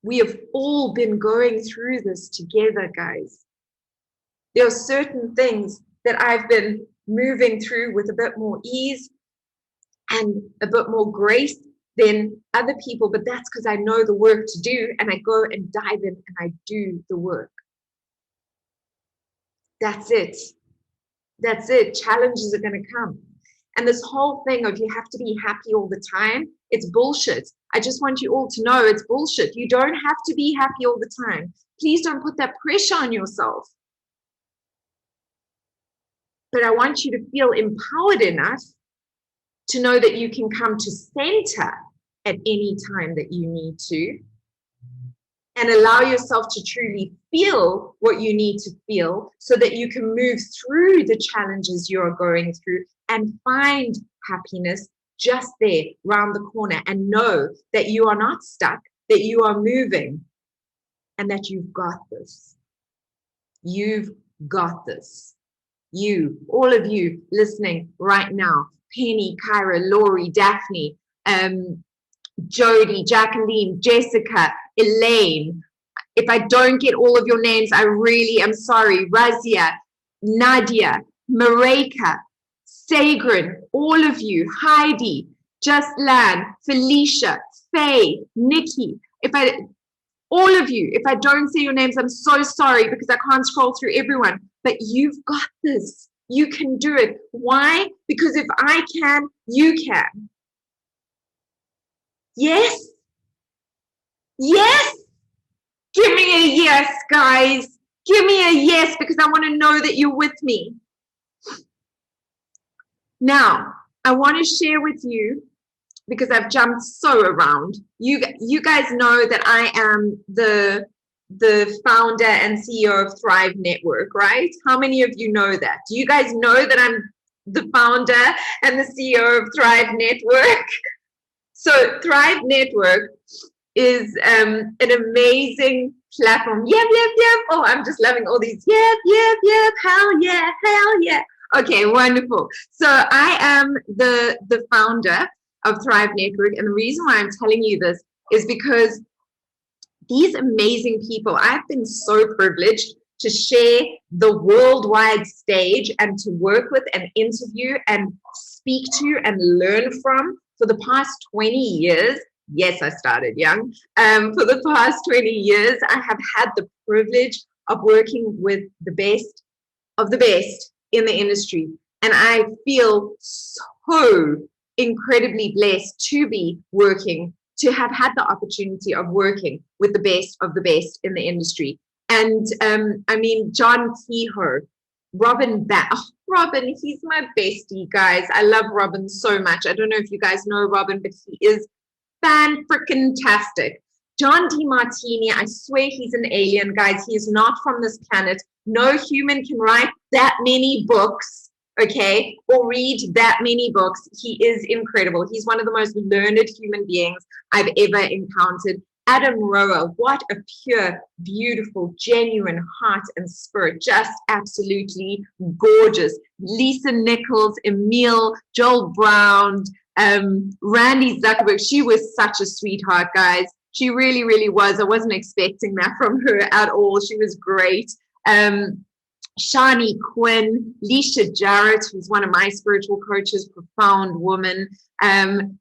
We have all been going through this together, guys. There are certain things that I've been moving through with a bit more ease and a bit more grace than other people, but that's because I know the work to do, and I go and dive in and I do the work. That's it. That's it. Challenges are going to come. And this whole thing of you have to be happy all the time, it's bullshit. I just want you all to know it's bullshit. You don't have to be happy all the time. Please don't put that pressure on yourself. But I want you to feel empowered enough to know that you can come to center at any time that you need to, and allow yourself to truly feel what you need to feel so that you can move through the challenges you're going through and find happiness just there round the corner, and know that you are not stuck, that you are moving, and that you've got this. You've got this. You, all of you listening right now, Penny, Kyra, Lori, Daphne, Jody, Jacqueline, Jessica, Elaine. If I don't get all of your names, I really am sorry. Razia, Nadia, Mareka, Sagrin, all of you, Heidi, Just Lan, Felicia, Faye, Nikki. All of you, if I don't say your names, I'm so sorry, because I can't scroll through everyone. But you've got this. You can do it. Why? Because if I can, you can. Yes? Yes? Give me a yes, guys. Give me a yes, because I want to know that you're with me. Now, I want to share with you, because I've jumped so around. You guys know that I am the founder and CEO of Thrive Network, right? How many of you know that? Do you guys know that I'm the founder and the CEO of Thrive Network? So Thrive Network is an amazing platform. Yep, yep, yep. Oh, I'm just loving all these. Yep, yep, yep. Hell yeah, hell yeah. Okay, wonderful. So I am the founder of Thrive Network, and the reason why I'm telling you this is because these amazing people, I've been so privileged to share the worldwide stage and to work with and interview and speak to and learn from for the past 20 years. Yes, I started young. For the past 20 years, I have had the privilege of working with the best of the best in the industry. And I feel so incredibly blessed to be working, to have had the opportunity of working with the best of the best in the industry. And I mean, John Kehoe, Robin, Robin, he's my bestie, guys. I love Robin so much. I don't know if you guys know Robin, but he is fan-freaking-tastic. John DeMartini, I swear he's an alien, guys. He is not from this planet. No human can write that many books, okay, or read that many books. He is incredible. He's one of the most learned human beings I've ever encountered. Adam Roa, what a pure, beautiful, genuine heart and spirit. Just absolutely gorgeous. Lisa Nichols, Emil, Joel Brown, Randy Zuckerberg. She was such a sweetheart, guys. She really, really was. I wasn't expecting that from her at all. She was great. Shani Quinn, Leisha Jarrett, who's one of my spiritual coaches, profound woman.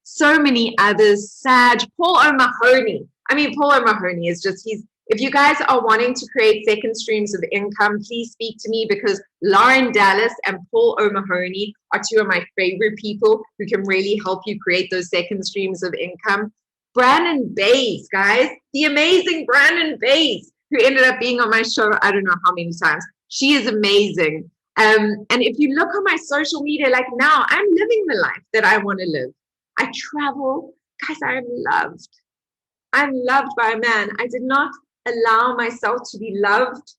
So many others. Saj, Paul O'Mahony. I mean, Paul O'Mahony is just, if you guys are wanting to create second streams of income, please speak to me, because Lauren Dallas and Paul O'Mahony are two of my favorite people who can really help you create those second streams of income. Brandon Bays, guys, the amazing Brandon Bays. who ended up being on my show, I don't know how many times. She is amazing. And if you look on my social media, like now, I'm living the life that I want to live. I travel. Guys, I am loved. I'm loved by a man. I did not allow myself to be loved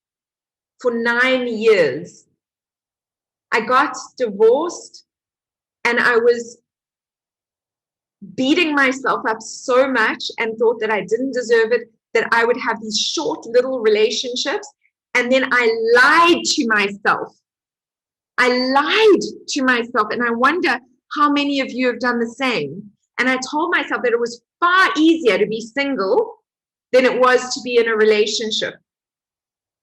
for 9 years. I got divorced and I was beating myself up so much and thought that I didn't deserve it, that I would have these short little relationships. And then I lied to myself. I lied to myself. And I wonder how many of you have done the same. And I told myself that it was far easier to be single than it was to be in a relationship.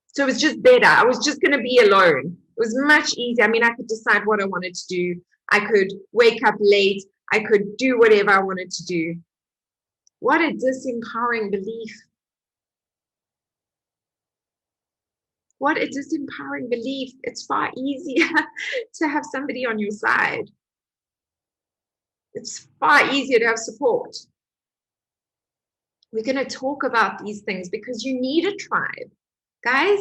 So it was just better. I was just going to be alone. It was much easier. I mean, I could decide what I wanted to do. I could wake up late. I could do whatever I wanted to do. What a disempowering belief. What a disempowering belief. It's far easier to have somebody on your side. It's far easier to have support. We're going to talk about these things because you need a tribe. Guys,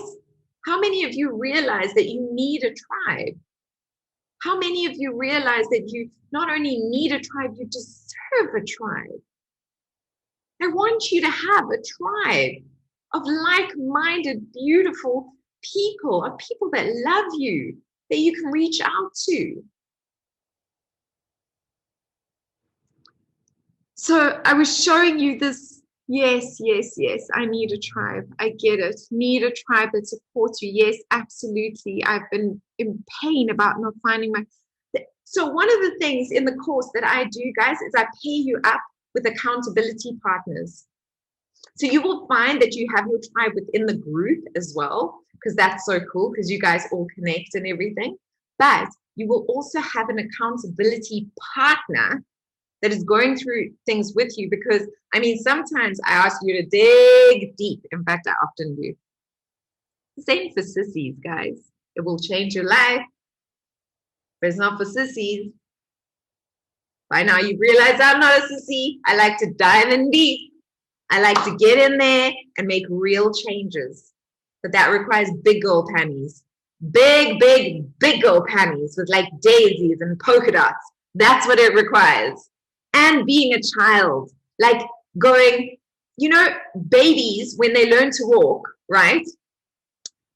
how many of you realize that you need a tribe? How many of you realize that you not only need a tribe, you deserve a tribe? I want you to have a tribe of like-minded, beautiful people, of people that love you, that you can reach out to. So I was showing you this. Yes, I need a tribe. I get it. Need a tribe that supports you. Yes, absolutely. I've been in pain about not finding my... So one of the things in the course that I do, guys, is I pair you up with accountability partners. So you will find that you have your tribe within the group as well, because that's so cool, because you guys all connect and everything. But you will also have an accountability partner that is going through things with you, because, I mean, sometimes I ask you to dig deep. In fact, I often do. Same for sissies, guys. It will change your life, but it's not for sissies. By now you realize I'm not a sissy. I like to dive in deep. I like to get in there and make real changes. But that requires big girl panties. Big girl panties with like daisies and polka dots. That's what it requires. And being a child, like going, you know, babies, when they learn to walk, right?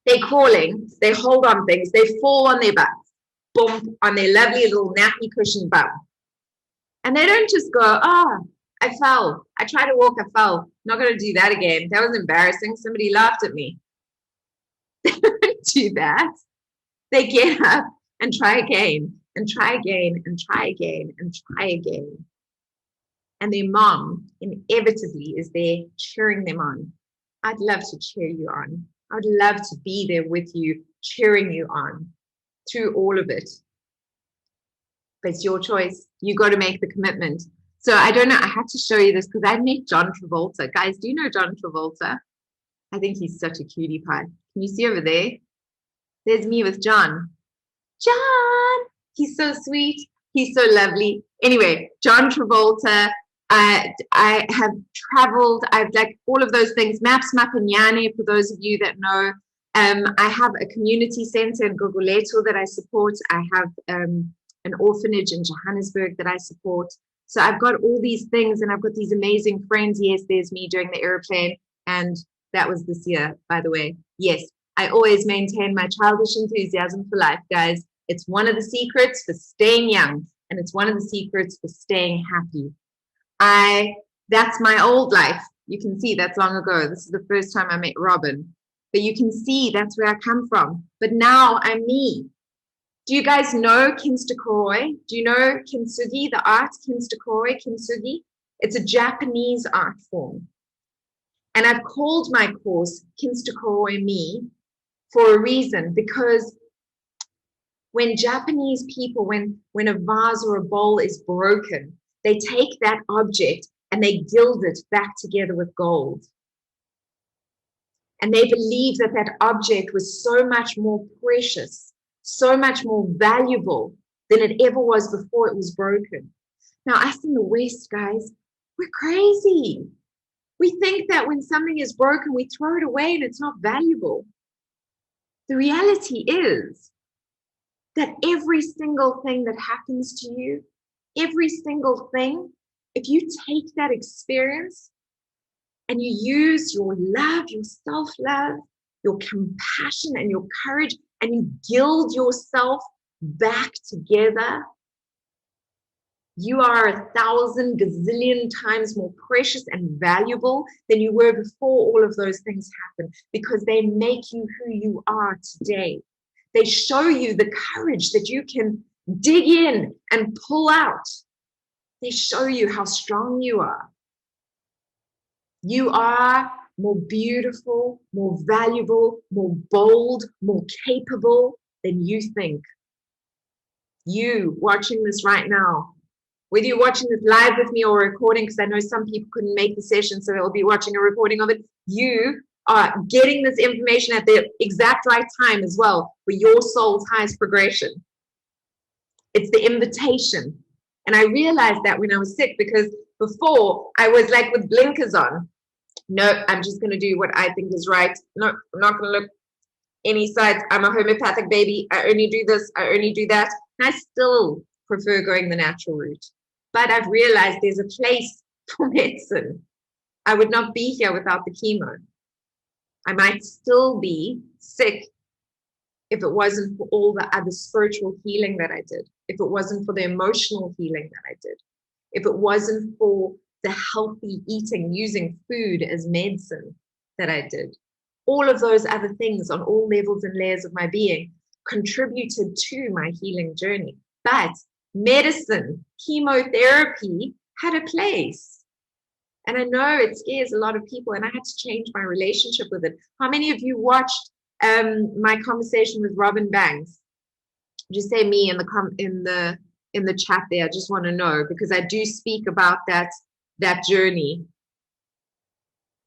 They're crawling, they hold on things, they fall on their butts, boom, on their lovely little nappy cushion bum. And they don't just go, oh, I fell. I tried to walk, I fell. Not going to do that again. That was embarrassing. Somebody laughed at me. They don't do that. They get up and try again, and try again, and try again, and try again. And their mom inevitably is there cheering them on. I'd love to cheer you on. I'd love to be there with you, cheering you on through all of it. But it's your choice. You got to make the commitment. So I don't know. I had to show you this because I met John Travolta. Guys, do you know John Travolta? I think he's such a cutie pie. Can you see over there? There's me with John. John! He's so sweet. He's so lovely. Anyway, John Travolta. I have traveled. I've like all of those things. Maps Mapinyane, for those of you that know. I have a community center in Gugulethu that I support. I have an orphanage in Johannesburg that I support. So I've got all these things and I've got these amazing friends. Yes, there's me during the airplane. And that was this year, by the way. Yes, I always maintain my childish enthusiasm for life, guys. It's one of the secrets for staying young. And it's one of the secrets for staying happy. That's my old life. You can see that's long ago. This is the first time I met Robin. But you can see that's where I come from. But now I'm me. Do you guys know Kinstakoroi? Do you know Kintsugi, the art Kinstakoroi, Kintsugi? It's a Japanese art form. And I've called my course Kinstakoroi Me for a reason, because when Japanese people, when a vase or a bowl is broken, they take that object and they gild it back together with gold. And they believe that that object was so much more precious, so much more valuable than it ever was before it was broken. Now, us in the West, guys, we're crazy. We think that when something is broken, we throw it away and it's not valuable. The reality is that every single thing that happens to you, every single thing, if you take that experience and you use your love, your self-love, your compassion and your courage, and you gild yourself back together, you are 1,000 gazillion times more precious and valuable than you were before all of those things happened, because they make you who you are today. They show you the courage that you can dig in and pull out. They show you how strong you are. You are more beautiful, more valuable, more bold, more capable than you think. You watching this right now, whether you're watching this live with me or recording, because I know some people couldn't make the session, so they'll be watching a recording of it, you are getting this information at the exact right time as well for your soul's highest progression. It's the invitation. And I realized that when I was sick, because before I was like with blinkers on. No, I'm just going to do what I think is right. No, I'm not going to look any sides. I'm a homeopathic baby. I only do this. I only do that. And I still prefer going the natural route. But I've realized there's a place for medicine. I would not be here without the chemo. I might still be sick if it wasn't for all the other spiritual healing that I did, if it wasn't for the emotional healing that I did, if it wasn't for the healthy eating, using food as medicine that I did. All of those other things on all levels and layers of my being contributed to my healing journey. But medicine, chemotherapy had a place. And I know it scares a lot of people, and I had to change my relationship with it. How many of you watched my conversation with Robin Banks? Just say me in the chat there. I just want to know, because I do speak about that journey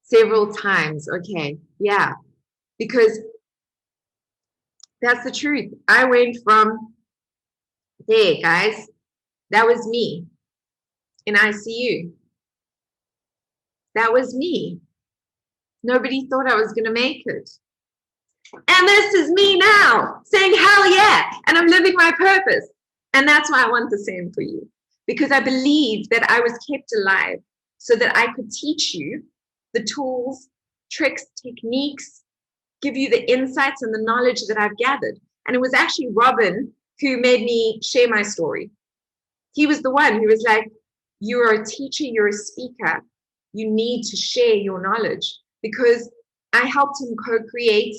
several times. Okay, yeah, because that's the truth. I went from there, guys. That was me in ICU. That was me. Nobody thought I was going to make it. And this is me now saying, hell yeah, and I'm living my purpose. And that's why I want the same for you, because I believe that I was kept alive so that I could teach you the tools, tricks, techniques, give you the insights and the knowledge that I've gathered. And it was actually Robin who made me share my story. He was the one who was like, you're a teacher, you're a speaker. You need to share your knowledge, because I helped him co-create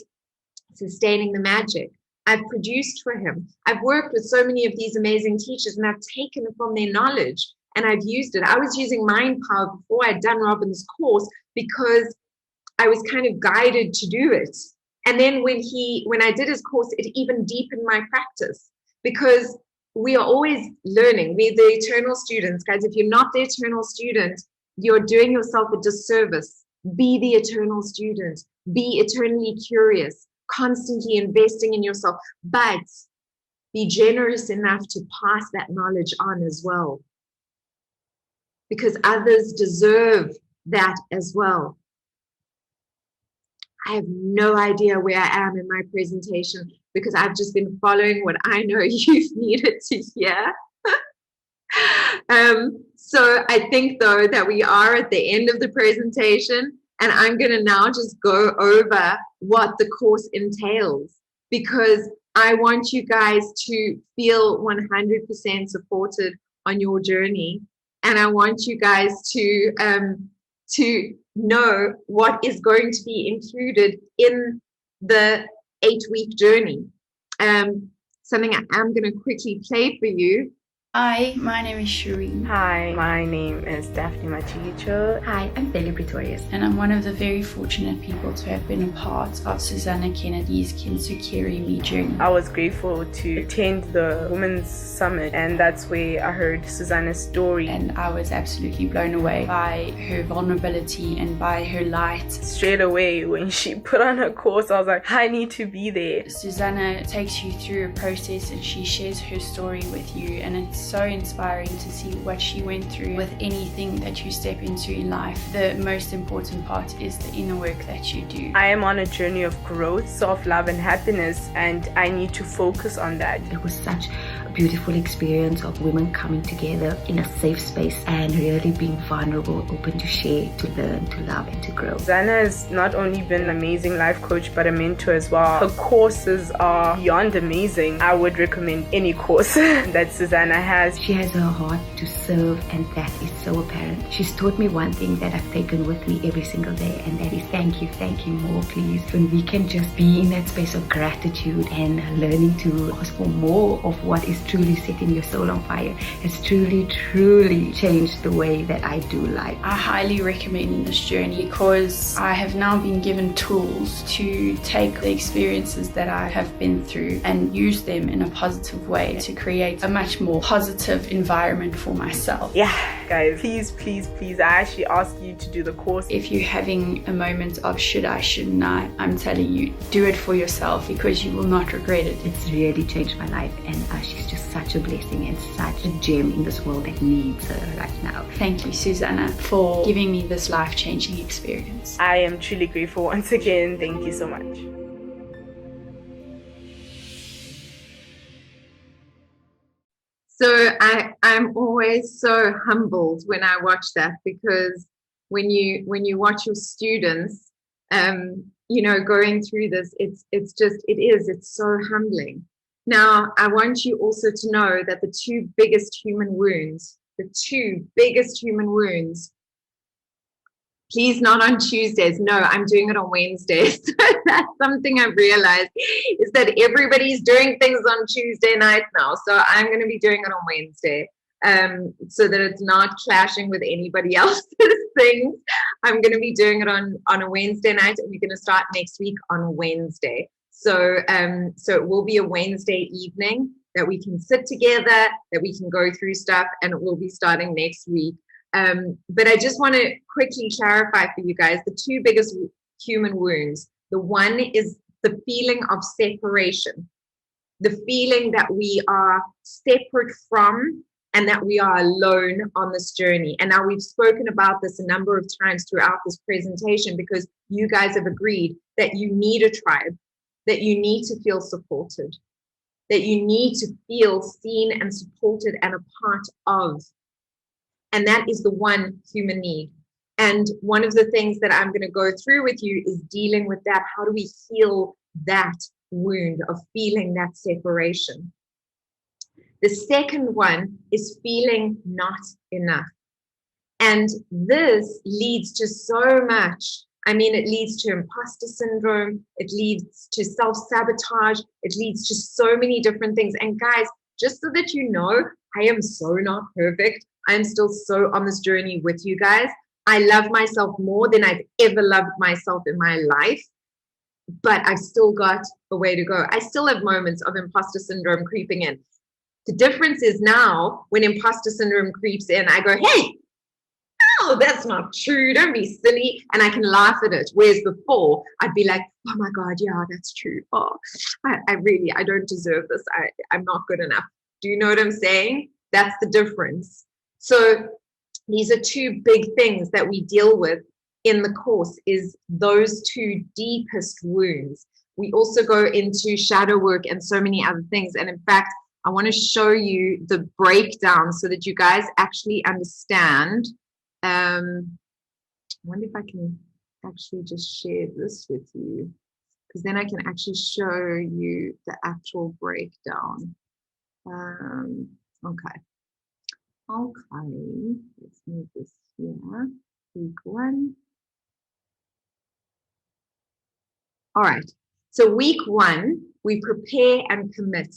Sustaining the Magic. I've produced for him. I've worked with so many of these amazing teachers, and I've taken from their knowledge and I've used it. I was using mind power before I'd done Robin's course, because I was kind of guided to do it. And then when I did his course, it even deepened my practice, because we are always learning. We're the eternal students, guys. If you're not the eternal student, you're doing yourself a disservice. Be the eternal student. Be eternally curious, constantly investing in yourself, but be generous enough to pass that knowledge on as well, because others deserve that as well. I have no idea where I am in my presentation, because I've just been following what I know you've needed to hear. So I think, though, that we are at the end of the presentation, and I'm going to now just go over what the course entails, because I want you guys to feel 100% supported on your journey, and I want you guys to know what is going to be included in the 8-week journey. Something I am going to quickly play for you. Hi, my name is Shireen. Hi, my name is Daphne Machicho. Hi, I'm Billy Pretorius. And I'm one of the very fortunate people to have been a part of Susanna Kennedy's Carry Me journey. I was grateful to attend the Women's Summit, and that's where I heard Susanna's story. And I was absolutely blown away by her vulnerability and by her light. Straight away, when she put on her course, I was like, I need to be there. Susanna takes you through a process and she shares her story with you, and it's so inspiring to see what she went through with anything that you step into in life. The most important part is the inner work that you do. I am on a journey of growth, self-love and happiness, and I need to focus on that. It was such a beautiful experience of women coming together in a safe space and really being vulnerable, open to share, to learn, to love and to grow. Susanna has not only been an amazing life coach but a mentor as well. Her courses are beyond amazing. I would recommend any course that Susanna has. She has a heart to serve, and that is so apparent. She's taught me one thing that I've taken with me every single day, and that is thank you more please. When we can just be in that space of gratitude and learning to ask for more of what is truly setting your soul on fire has truly changed the way that I do life. I highly recommend this journey because I have now been given tools to take the experiences that I have been through and use them in a positive way to create a much more positive environment for myself. Yeah, guys, please, I actually ask you to do the course. If you're having a moment of should I, shouldn't I, I'm telling you, do it for yourself because you will not regret it. It's really changed my life, and she's just such a blessing and such a gem in this world that needs her right now. Thank you, Susanna, for giving me this life-changing experience. I am truly grateful once again. Thank you so much. So I'm always so humbled when I watch that, because when you watch your students, going through this, it's so humbling. Now, I want you also to know that the two biggest human wounds, please not on Tuesdays. No, I'm doing it on Wednesdays. That's something I've realized, is that everybody's doing things on Tuesday night now. So I'm going to be doing it on Wednesday, so that it's not clashing with anybody else's things. I'm going to be doing it on a Wednesday night, and we're going to start next week on Wednesday. So it will be a Wednesday evening that we can sit together, that we can go through stuff, and it will be starting next week. But I just want to quickly clarify for you guys the two biggest human wounds. The one is the feeling of separation, the feeling that we are separate from and that we are alone on this journey. And now we've spoken about this a number of times throughout this presentation, because you guys have agreed that you need a tribe, that you need to feel supported, that you need to feel seen and supported and a part of. And that is the one human need. And one of the things that I'm going to go through with you is dealing with that. How do we heal that wound of feeling that separation? The second one is feeling not enough. And this leads to so much. I mean, it leads to imposter syndrome. It leads to self-sabotage. It leads to so many different things. And guys, just so that you know, I am so not perfect. I'm still so on this journey with you guys. I love myself more than I've ever loved myself in my life, but I've still got a way to go. I still have moments of imposter syndrome creeping in. The difference is now when imposter syndrome creeps in, I go, hey, no, that's not true. Don't be silly. And I can laugh at it. Whereas before, I'd be like, oh my God, yeah, that's true. Oh, I don't deserve this. I'm not good enough. Do you know what I'm saying? That's the difference. So these are two big things that we deal with in the course, is those two deepest wounds. We also go into shadow work and so many other things. And in fact, I want to show you the breakdown so that you guys actually understand. I wonder if I can actually just share this with you, because then I can actually show you the actual breakdown. Okay, let's move this here. Week 1. All right, so week 1, we prepare and commit.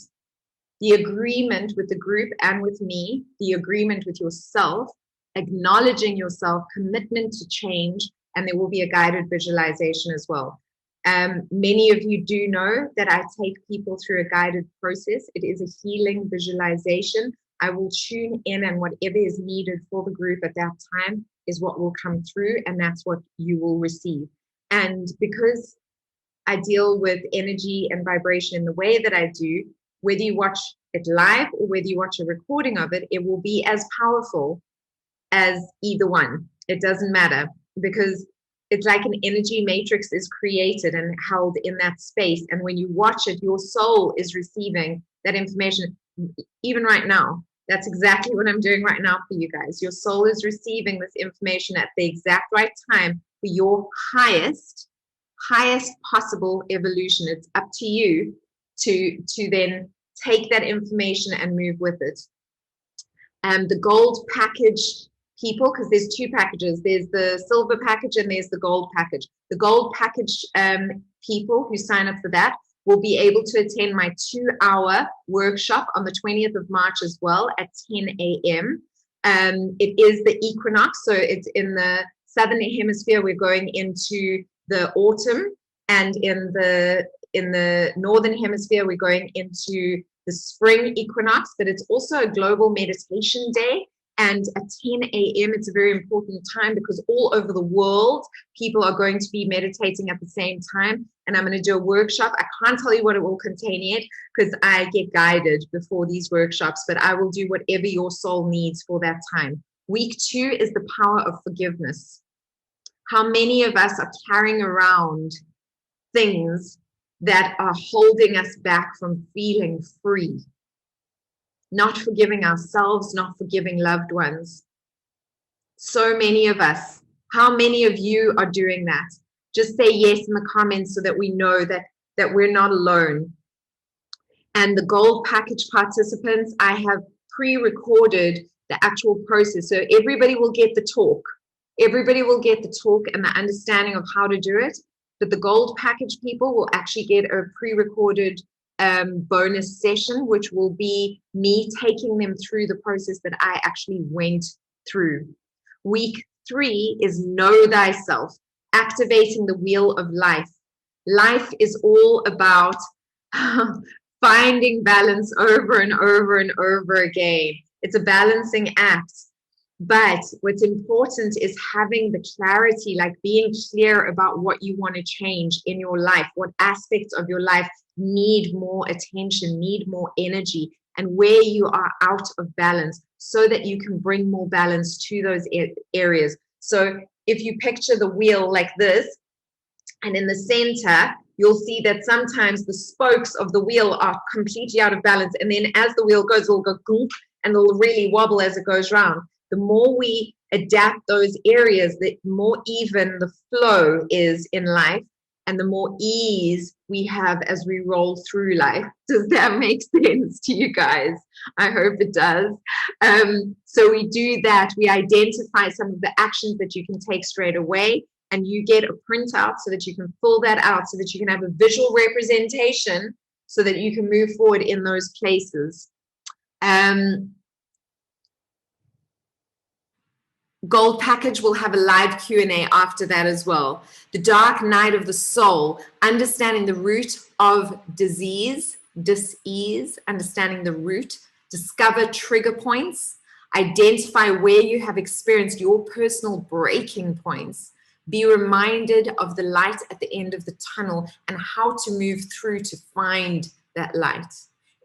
The agreement with the group and with me, the agreement with yourself, acknowledging yourself, commitment to change, and there will be a guided visualization as well. Many of you do know that I take people through a guided process. It is a healing visualization. I will tune in, and whatever is needed for the group at that time is what will come through, and that's what you will receive. And because I deal with energy and vibration in the way that I do, whether you watch it live or whether you watch a recording of it, it will be as powerful as either one. It doesn't matter, because it's like an energy matrix is created and held in that space. And when you watch it, your soul is receiving that information. Even right now, that's exactly what I'm doing right now for you guys. Your soul is receiving this information at the exact right time for your highest possible evolution. It's up to you to then take that information and move with it. The gold package people, because there's two packages. There's the silver package and there's the gold package. The gold package people who sign up for that will be able to attend my 2-hour workshop on the 20th of March as well at 10 a.m. It is the equinox, so it's in the southern hemisphere. We're going into the autumn, and in the northern hemisphere we're going into the spring equinox. But it's also a global meditation day. And at 10 a.m., it's a very important time because all over the world, people are going to be meditating at the same time. And I'm going to do a workshop. I can't tell you what it will contain yet because I get guided before these workshops, but I will do whatever your soul needs for that time. Week 2 is the power of forgiveness. How many of us are carrying around things that are holding us back from feeling free? Not forgiving ourselves, not forgiving loved ones. So many of us. How many of you are doing that? Just say yes in the comments so that we know that we're not alone. And the gold package participants, I have pre-recorded the actual process. So everybody will get the talk. Everybody will get the talk and the understanding of how to do it. But the gold package people will actually get a pre-recorded bonus session, which will be me taking them through the process that I actually went through. Week 3 is know thyself, activating the wheel of life. Life is all about finding balance over and over and over again. It's a balancing act. But what's important is having the clarity, like being clear about what you want to change in your life, what aspects of your life need more attention, need more energy, and where you are out of balance so that you can bring more balance to those areas. So if you picture the wheel like this, and in the center, you'll see that sometimes the spokes of the wheel are completely out of balance. And then as the wheel goes, it'll go goop, and it'll really wobble as it goes round. The more we adapt those areas, the more even the flow is in life, and the more ease we have as we roll through life. Does that make sense to you guys? I hope it does. So we do that. We identify some of the actions that you can take straight away, and you get a printout so that you can fill that out, so that you can have a visual representation so that you can move forward in those places. Gold package will have a live Q&A after that as well. The dark night of the soul, understanding the root of disease, dis-ease, understanding the root, discover trigger points, identify where you have experienced your personal breaking points, be reminded of the light at the end of the tunnel and how to move through to find that light,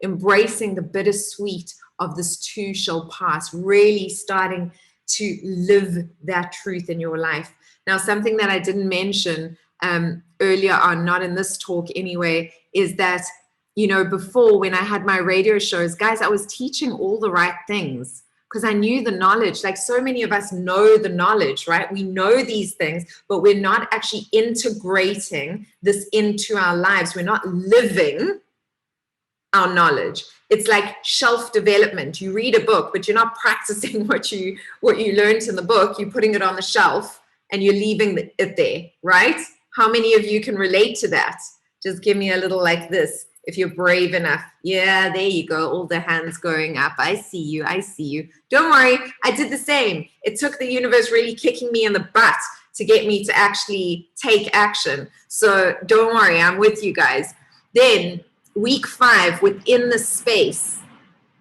embracing the bittersweet of this too shall pass, really starting to live that truth in your life. Now, something that I didn't mention earlier on, not in this talk anyway, is that, you know, before when I had my radio shows, guys, I was teaching all the right things because I knew the knowledge. Like so many of us know the knowledge, right? We know these things, but we're not actually integrating this into our lives. We're not living our knowledge. It's like shelf development. You read a book, but you're not practicing what you learned in the book. You're putting it on the shelf and you're leaving it there, right? How many of you can relate to that? Just give me a little like this if you're brave enough. Yeah, there you go. All the hands going up. I see you. I see you. Don't worry. I did the same. It took the universe really kicking me in the butt to get me to actually take action. So don't worry. I'm with you guys. Then week 5, within the space,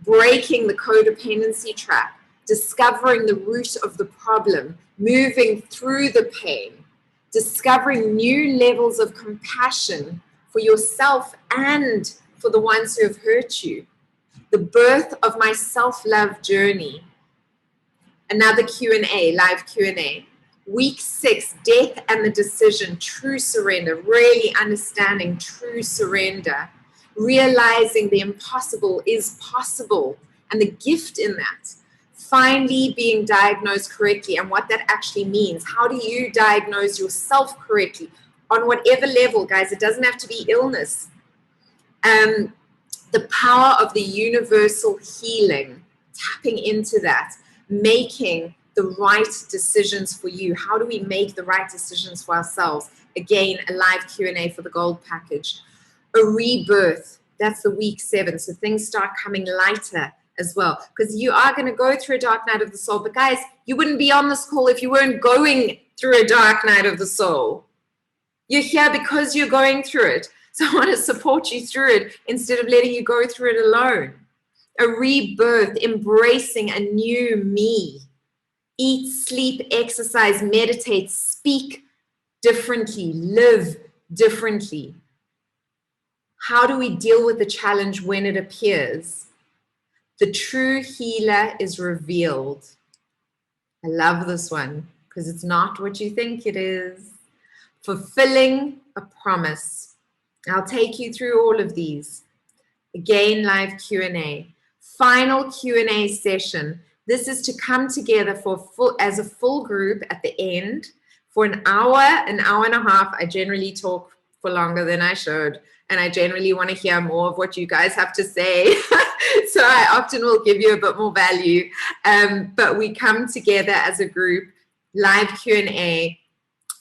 breaking the codependency trap, discovering the root of the problem, moving through the pain, discovering new levels of compassion for yourself and for the ones who have hurt you. The birth of my self-love journey. Another Q&A, live Q&A. Week 6, death and the decision, true surrender, really understanding true surrender, realizing the impossible is possible and the gift in that. Finally being diagnosed correctly and what that actually means. How do you diagnose yourself correctly on whatever level, guys? It doesn't have to be illness. The power of the universal healing, tapping into that, making the right decisions for you. How do we make the right decisions for ourselves? Again, a live Q&A for the gold package. A rebirth, that's the week 7. So things start coming lighter as well, because you are going to go through a dark night of the soul. But guys, you wouldn't be on this call if you weren't going through a dark night of the soul. You're here because you're going through it. So I want to support you through it instead of letting you go through it alone. A rebirth, embracing a new me. Eat, sleep, exercise, meditate, speak differently, live differently. How do we deal with the challenge when it appears? The true healer is revealed. I love this one because it's not what you think it is. Fulfilling a promise. I'll take you through all of these. Again, live Q&A. Final Q&A session. This is to come together as a full group at the end for an hour and a half. I generally talk for longer than I should, and I generally want to hear more of what you guys have to say. So I often will give you a bit more value. But we come together as a group, live Q&A.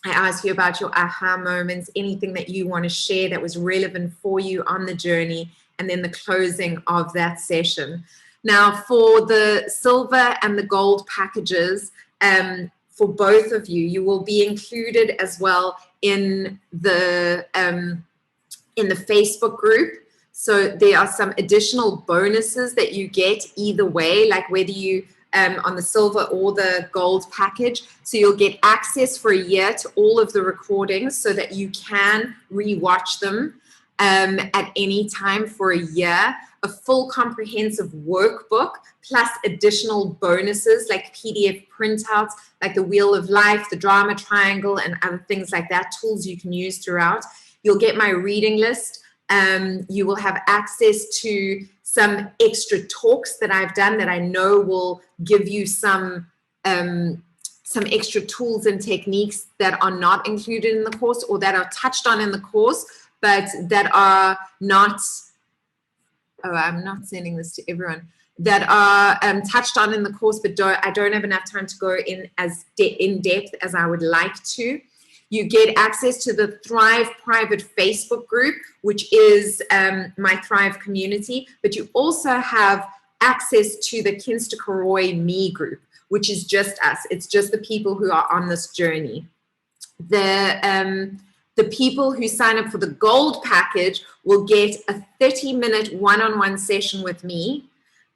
I ask you about your aha moments, anything that you want to share that was relevant for you on the journey, and then the closing of that session. Now, for the silver and the gold packages, for both of you, you will be included as well in the Facebook group. So there are some additional bonuses that you get either way, like whether you on the silver or the gold package. So you'll get access for a year to all of the recordings so that you can re-watch them at any time for a year. A full comprehensive workbook plus additional bonuses like PDF printouts, like the Wheel of Life, the Drama Triangle, and other things like that, tools you can use throughout. You'll get my reading list. You will have access to some extra talks that I've done that I know will give you some extra tools and techniques that are not included in the course or that are touched on in the course, but that are not, I'm not sending this to everyone, that are touched on in the course, but I don't have enough time to go in as in depth as I would like to. You get access to the Thrive private Facebook group, which is my Thrive community, but you also have access to the Kinsta-Karoi Me group, which is just us. It's just the people who are on this journey. The people who sign up for the gold package will get a 30-minute one-on-one session with me,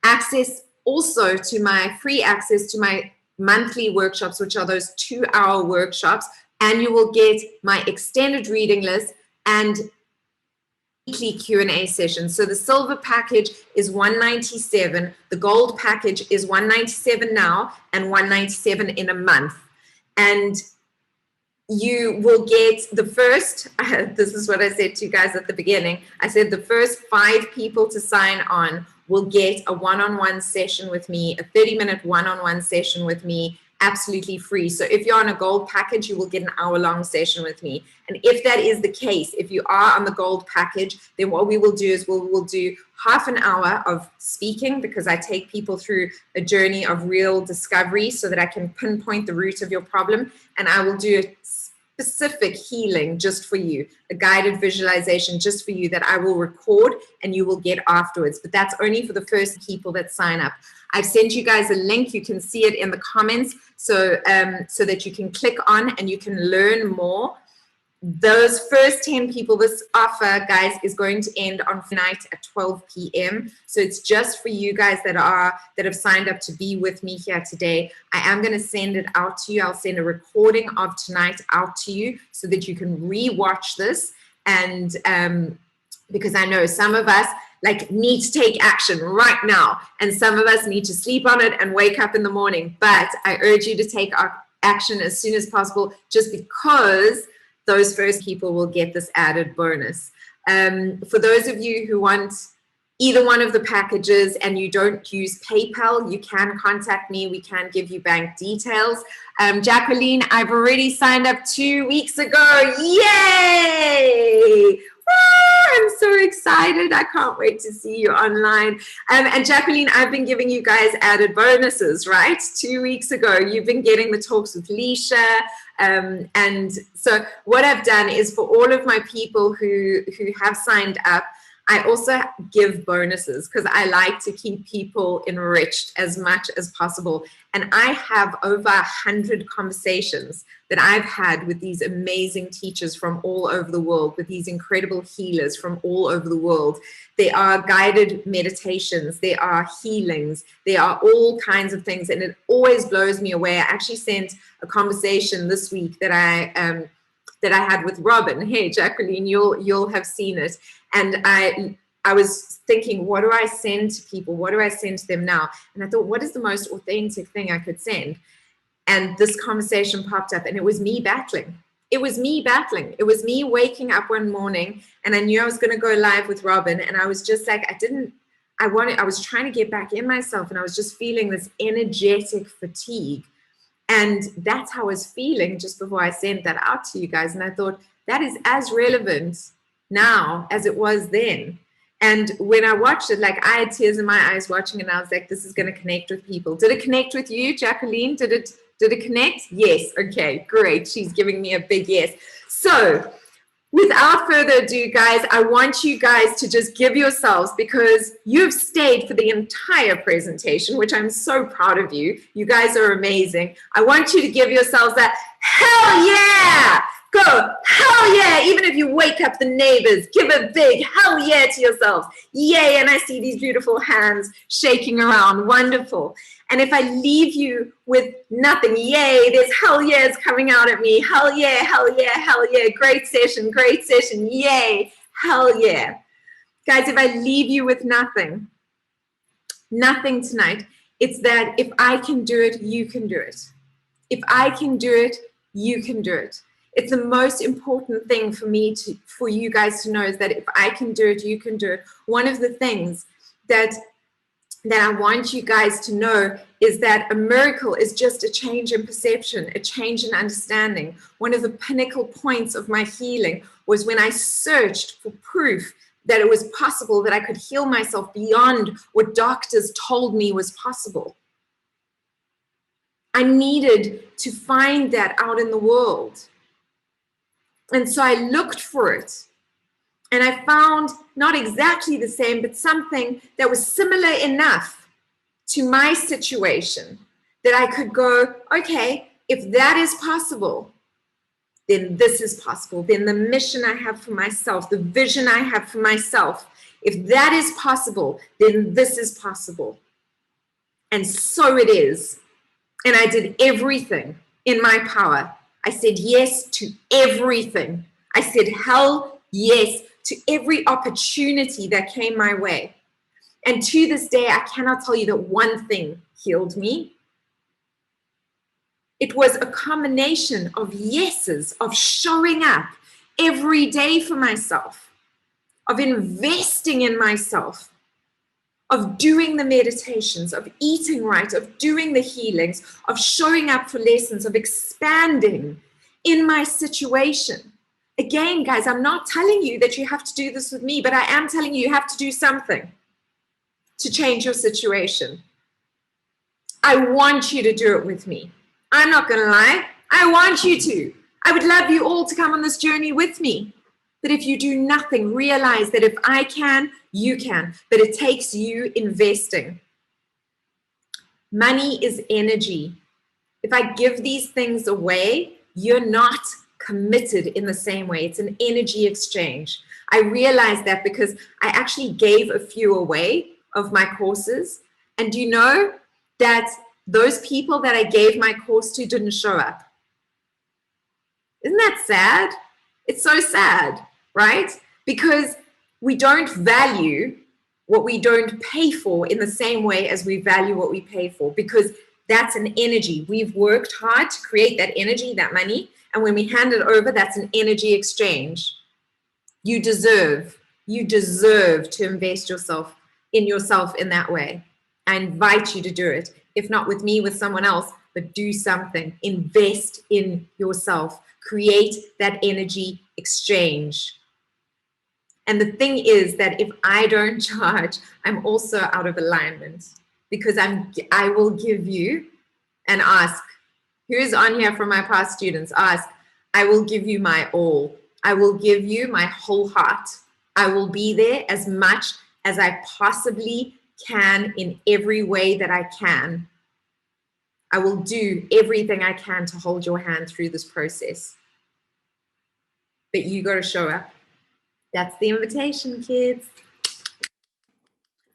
access also to my free access to my monthly workshops, which are those 2-hour workshops, and you will get my extended reading list and weekly Q&A sessions. So the silver package is $197, the gold package is $197 now and $197 in a month. And you will get the first, this is what I said to you guys at the beginning, I said the first 5 people to sign on will get a one-on-one session with me, a 30-minute one-on-one session with me, absolutely free. So if you're on a gold package, you will get an hour-long session with me. And if that is the case, if you are on the gold package, then what we will do is we will do half an hour of speaking, because I take people through a journey of real discovery so that I can pinpoint the root of your problem. And I will do a specific healing just for you, a guided visualization just for you that I will record and you will get afterwards. But that's only for the first people that sign up. I've sent you guys a link. You can see it in the comments so that you can click on and you can learn more. Those first 10 people, this offer, guys, is going to end on tonight at 12 p.m. So it's just for you guys that have signed up to be with me here today. I am going to send it out to you. I'll send a recording of tonight out to you so that you can re-watch this and because I know some of us like need to take action right now, and some of us need to sleep on it and wake up in the morning. But I urge you to take action as soon as possible, just because those first people will get this added bonus. For those of you who want either one of the packages and you don't use PayPal, you can contact me. We can give you bank details. Jacqueline, I've already signed up 2 weeks ago. Yay! I'm so excited. I can't wait to see you online. And Jacqueline, I've been giving you guys added bonuses, right? 2 weeks ago, you've been getting the talks with Leisha. And so what I've done is, for all of my people who have signed up, I also give bonuses because I like to keep people enriched as much as possible. And I have over 100 conversations that I've had with these amazing teachers from all over the world, with these incredible healers from all over the world. They are guided meditations, they are healings, they are all kinds of things. And it always blows me away. I actually sent a conversation this week that I had with Robin. Hey, Jacqueline, you'll have seen it. And I was thinking, what do I send to people? What do I send to them now? And I thought, what is the most authentic thing I could send? And this conversation popped up, and it was me battling. It was me battling. It was me waking up one morning, and I knew I was going to go live with Robin. And I was just like, I was trying to get back in myself, and I was just feeling this energetic fatigue. And that's how I was feeling just before I sent that out to you guys. And I thought, that is as relevant now as it was then. And when I watched it, like, I had tears in my eyes watching it, and I was like, this is going to connect with people. Did it connect with you, Jacqueline? Did it connect? Yes. Okay, great. She's giving me a big yes. So without further ado, guys, I want you guys to just give yourselves, because you've stayed for the entire presentation, which I'm so proud of you. You guys are amazing. I want you to give yourselves a hell yeah. Go, hell yeah. Even if you wake up the neighbors, give a big hell yeah to yourselves. Yay. And I see these beautiful hands shaking around. Wonderful. And if I leave you with nothing, yay, there's hell yeahs coming out at me. Hell yeah, hell yeah, hell yeah. Great session, yay, hell yeah. Guys, if I leave you with nothing tonight, it's that if I can do it, you can do it. If I can do it, you can do it. It's the most important thing for you guys to know, is that if I can do it, you can do it. One of the things that I want you guys to know is that a miracle is just a change in perception, a change in understanding. One of the pinnacle points of my healing was when I searched for proof that it was possible, that I could heal myself beyond what doctors told me was possible. I needed to find that out in the world. And so I looked for it, and I found not exactly the same, but something that was similar enough to my situation that I could go, okay, if that is possible, then this is possible. Then the mission I have for myself, the vision I have for myself, if that is possible, then this is possible. And so it is. And I did everything in my power. I said yes to everything. I said hell yes to every opportunity that came my way. And to this day, I cannot tell you that one thing healed me. It was a combination of yeses, of showing up every day for myself, of investing in myself, of doing the meditations, of eating right, of doing the healings, of showing up for lessons, of expanding in my situation. Again, guys, I'm not telling you that you have to do this with me, but I am telling you have to do something to change your situation. I want you to do it with me. I'm not going to lie. I want you to. I would love you all to come on this journey with me. But if you do nothing, realize that if I can, you can. But it takes you investing. Money is energy. If I give these things away, you're not committed in the same way. It's an energy exchange. I realized that because I actually gave a few away of my courses. And you know that those people that I gave my course to didn't show up. Isn't that sad? It's so sad, right? Because we don't value what we don't pay for in the same way as we value what we pay for, because that's an energy. We've worked hard to create that energy, that money, and when we hand it over, that's an energy exchange. You deserve to invest in yourself in that way. I invite you to do it. If not with me, with someone else, but do something. Invest in yourself. Create that energy exchange. And the thing is that if I don't charge, I'm also out of alignment, because I will give you and ask, who's on here from my past students? Ask, I will give you my all. I will give you my whole heart. I will be there as much as I possibly can in every way that I can. I will do everything I can to hold your hand through this process. But you got to show up. That's the invitation, kids.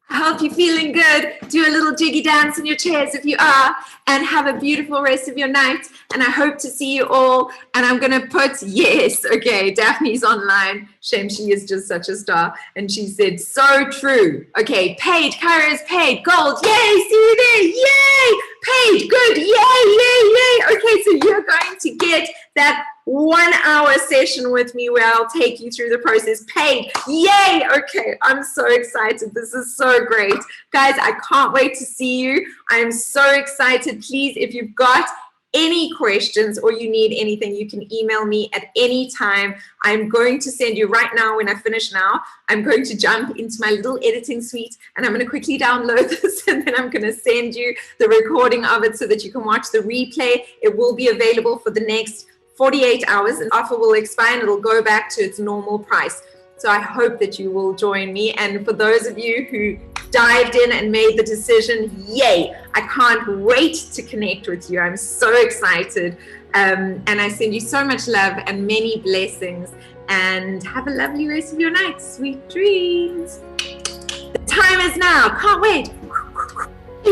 I hope you're feeling good. Do a little jiggy dance in your chairs if you are, and have a beautiful rest of your night. And I hope to see you all. And I'm going to put, yes, okay, Daphne's online. Shame, she is just such a star. And she said, so true. Okay, paid, Kyra's paid, gold. Yay, see you there. Yay, paid, good. Yay. Okay, so you're going to get that 1 hour session with me where I'll take you through the process. Paid. Yay. Okay. I'm so excited. This is so great. Guys, I can't wait to see you. I'm so excited. Please, if you've got any questions or you need anything, you can email me at any time. I'm going to send you right now, when I finish now, I'm going to jump into my little editing suite and I'm going to quickly download this, and then I'm going to send you the recording of it so that you can watch the replay. It will be available for the next 48 hours, and offer will expire and it'll go back to its normal price. So I hope that you will join me. And for those of you who dived in and made the decision, yay, I can't wait to connect with you. I'm so excited. And I send you so much love and many blessings, and have a lovely rest of your night. Sweet dreams. The time is now. Can't wait.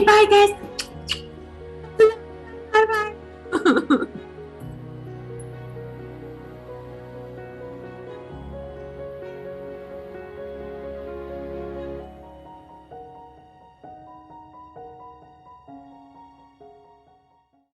Bye, guys.